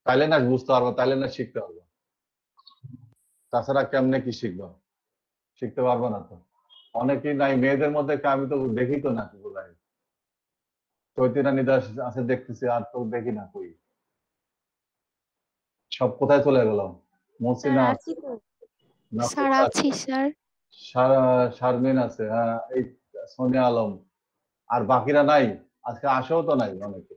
তাইলে না বুঝতে পারবো, তাইলে না শিখতে পারবো। তাছাড়া কেমনে কি শিখবো? শিখতে পারবো না তো। অনেকেই নাই, মেয়েদের মধ্যে আমি তো দেখি তো না, কোথায় চৈতি রানী দাস আছে দেখতেছি, আর তো দেখি না কই, সব কোথায় চলে গেল? মসিনা আছে, স্যার আছি স্যার। শারমিন আছে, হ্যাঁ, এই সোনিয়া আলম, আর বাকিরা নাই, আজকে আসেও তো নাই অনেকে।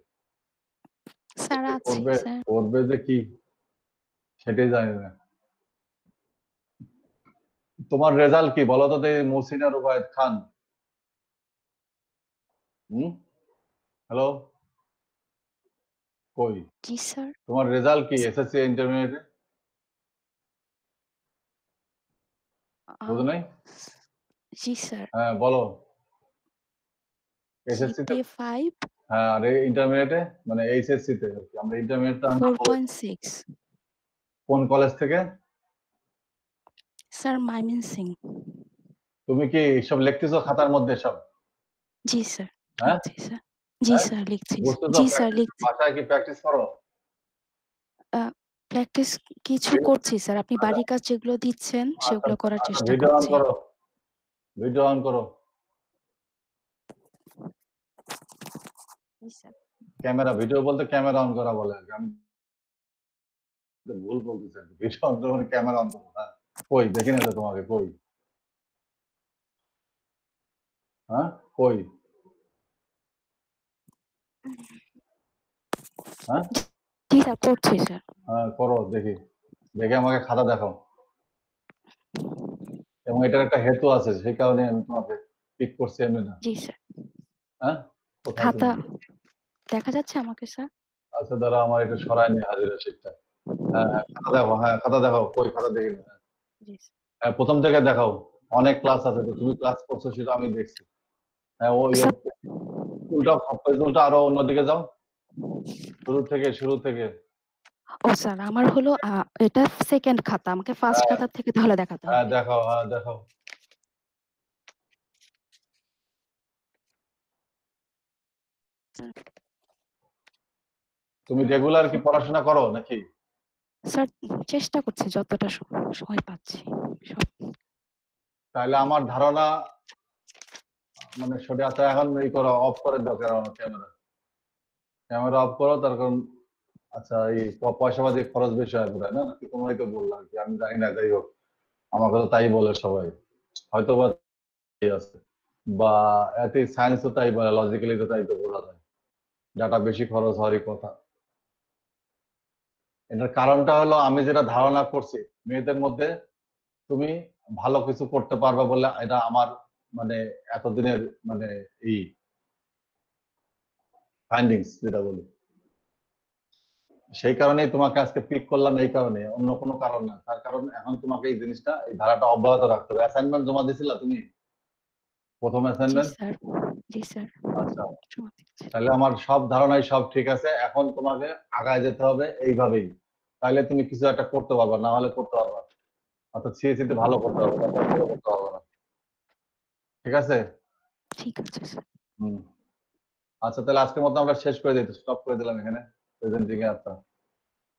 স্যার আছি করবে স্যার। করবে যে কি সেটাই জানি না। তোমার রেজাল্ট কি বলো তো, মহসিনা রুবায়েত খান? হ্যালো, কই? জি স্যার। তোমার রেজাল্ট কি এসএসসি ইন্টারমিডিয়েটে? বুঝো নাই? জি স্যার। হ্যাঁ বলো। এসএসসি তে 5। হ্যাঁ, আর ইন্টারমিডিয়েটে মানে এইচএসসি তে আমরা ইন্টারমিডিয়েটটা 4.6। কোন কলেজ থেকে? স্যার ময়মনসিং। তুমি কি সব লিখতেছো খাতার মধ্যে সব? জি স্যার। হ্যাঁ লিখছি স্যার। জি স্যার লিখছি। বুঝতেছো? জি স্যার লিখছি। বাসায় কি প্র্যাকটিস করো? প্র্যাকটিস কিছু করছি স্যার, আপনি বাড়ির কাজ যেগুলো দিচ্ছেন সেগুলো করার চেষ্টা ভিডিও অন করছি। করো, ভিডিও অন করো। জি স্যার। ক্যামেরা, ভিডিও বলতে ক্যামেরা অন করা বলে, আমি ভুল বলতেছি। ভিডিও অন করো মানে ক্যামেরা অন করো। হ্যাঁ, কই দেখি না তো তোমাকে, কই? হ্যাঁ কই? হ্যাঁ জি স্যার পড়ছি স্যার। হ্যাঁ করো দেখি, দেখে আমাকে খাতা দেখাও। এবং এটার একটা হেতু আছে, সেই কারণে আমি তোমাকে পিক করছি, এমনি না। জি স্যার। হ্যাঁ কোথায় খাতা তুমি? দেখা যাচ্ছে আমাকে স্যার? আচ্ছা দাঁড়া, আমার এটা সরাই নি হাজিরা শিটটা। হ্যাঁ খাতা দেখাও, হ্যাঁ খাতা দেখাও, কই খাতা দেখি না। জি স্যার। হ্যাঁ প্রথম থেকে দেখাও, অনেক ক্লাস আছে তো, তুমি ক্লাস করছো সেটা আমি দেখছি। হ্যাঁ ওই স্যার উল্টা আরো অন্যদিকে যাও, শুরু থেকে। ও স্যার আমার হলো এটা সেকেন্ড খাতা, আমাকে ফার্স্ট খাতা থেকে তাহলে দেখাতে হ্যাঁ হবে। দেখাও, হ্যাঁ দেখাও। তুমি রেগুলার কি পড়াশোনা করো নাকি? স্যার চেষ্টা করছি যতটা সময় পাচ্ছি সব। তাহলে আমার ধারণা মানে সেটা তো এখন এই করো, অফ করে দাও ক্যামেরা অফ করো, তার কারণ আচ্ছা এই পয়সা পাতি খরচ বেশি হয় বোধ হয়, না নাকি? তোমরাই তো বললাম কি, আমি জানি না, যাই হোক আমাকে তো তাই বলে সবাই, হয়তো বা আছে, বা এতে সায়েন্স তো তাই বলে, লজিক্যালি তো তাই তো বলা যায়, ডাটা বেশি খরচ হওয়ারই কথা। এটার কারণটা হলো আমি যেটা ধারণা করছি, মেয়েদের মধ্যে তুমি ভালো কিছু করতে পারবে বলে, এটা আমার মানে এতদিনের মানে এই ফাইন্ডিংস যেটা বলি, সেই কারণেই তোমাকে আজকে পিক করলাম, এই কারণে, অন্য কোনো কারণ না। তার কারণ এখন তোমাকে এই জিনিসটা, এই ধারাটা অব্যাহত রাখতে হবে। অ্যাসাইনমেন্ট জমা দিছিলা তুমি, প্রথম জি অ্যাসাইনমেন্ট? স্যার। জি স্যার। আচ্ছা তাহলে আমার সব ধারণাই সব ঠিক আছে, এখন তোমাকে আগায় যেতে হবে এইভাবেই, তাহলে তুমি কিছু একটা করতে পারবে, না হলে করতে পারবে না। অর্থাৎ সিএসসি তে ভালো করতে হবে, তারপর ভালো করতে পারবে না। ঠিক আছে? ঠিক আছে স্যার। হুম আচ্ছা তাহলে আজকের মতো আমরা শেষ করে দিই, স্টপ করে দিলাম এখানে প্রেজেন্টিং এ। আচ্ছা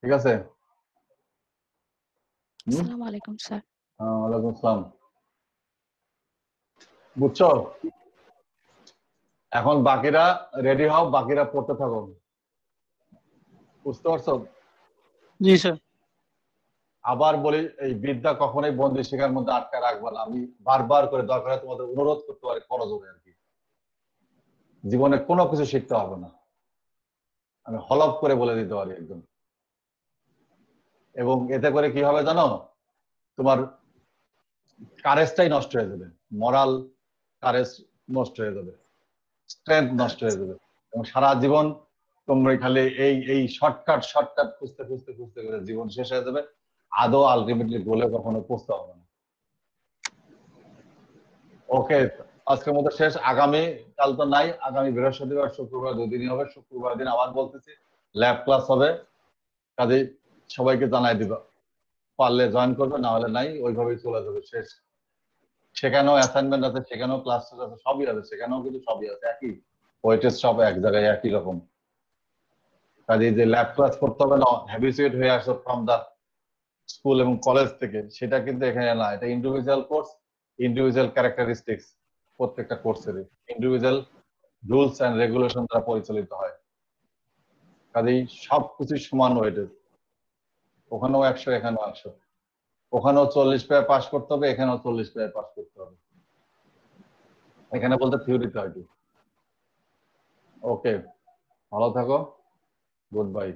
ঠিক আছে। আসসালামু আলাইকুম স্যার। ওয়ালাইকুম আসসালাম। বুঝছো? এখন বাকিরা রেডি হও, বাকিরা পড়তে থাকো। বুঝতে পারছো? জি স্যার। আবার বলি, এই বিদ্যা কখনোই বন্দি শিখার মধ্যে আটকা রাখবা না। আমি বারবার করে দরকার হয় তোমাদের অনুরোধ করতে পারি, খরচ হবে আর কি, জীবনে কোনো কিছু শিখতে হবে না, আমি হলপ করে বলে দিতে পারি একদম। এবং এতে করে কি হবে জানো, তোমার কারেজটাই নষ্ট হয়ে যাবে, মরাল কারেজ নষ্ট হয়ে যাবে, স্ট্রেংথ নষ্ট হয়ে যাবে, এবং সারা জীবন তোমরা খালি এই শর্টকাট খুঁজতে খুঁজতে খুঁজতে করে জীবন শেষ হয়ে যাবে, আদৌ আলটিমেটলি গোলে কখনো পৌঁছতে হবে না। ওকে আজকের মতো শেষ। আগামী কাল তো নাই, আগামী বৃহস্পতিবার শুক্রবার দুদিনই হবে। শুক্রবার দিন আবার বলতেছি ল্যাব ক্লাস হবে, কাজে সবাইকে জানাই দিবা, পারলে জয়েন করবে, না হলে নাই, ওইভাবেই চলে যাবে শেষ। সেখানেও অ্যাসাইনমেন্ট আছে, সেখানেও ক্লাস আছে, সবই আছে, সেখানেও কিন্তু সবই আছে, একই ওয়েটেজ, সব এক জায়গায় একই রকম। কাজে যে ল্যাব ক্লাস করতে হবে না, হ্যাবিচুয়েট হয়ে আসো ফ্রম দা স্কুল এবং কলেজ থেকে, সেটা কিন্তু এখানে না। এটা ইন্ডিভিজুয়াল কোর্স, ইন্ডিভিজুয়াল ক্যারেক্টারিস্টিক্স, প্রত্যেকটা কোর্সের ইন্ডিভিজুয়াল রুলস এন্ড রেগুলেশন দ্বারা পরিচালিত হয়। কাজেই সবকিছু সমান ওয়েটেজ, ওখানেও 100, এখানেও 100, ওখানেও 40 পেয়ে পাস করতে হবে, এখানেও 40 পেয়ে পাস করতে হবে। এখানে বলতে থিওরিতে হয় কি। ওকে ভালো থাকো, গুড বাই।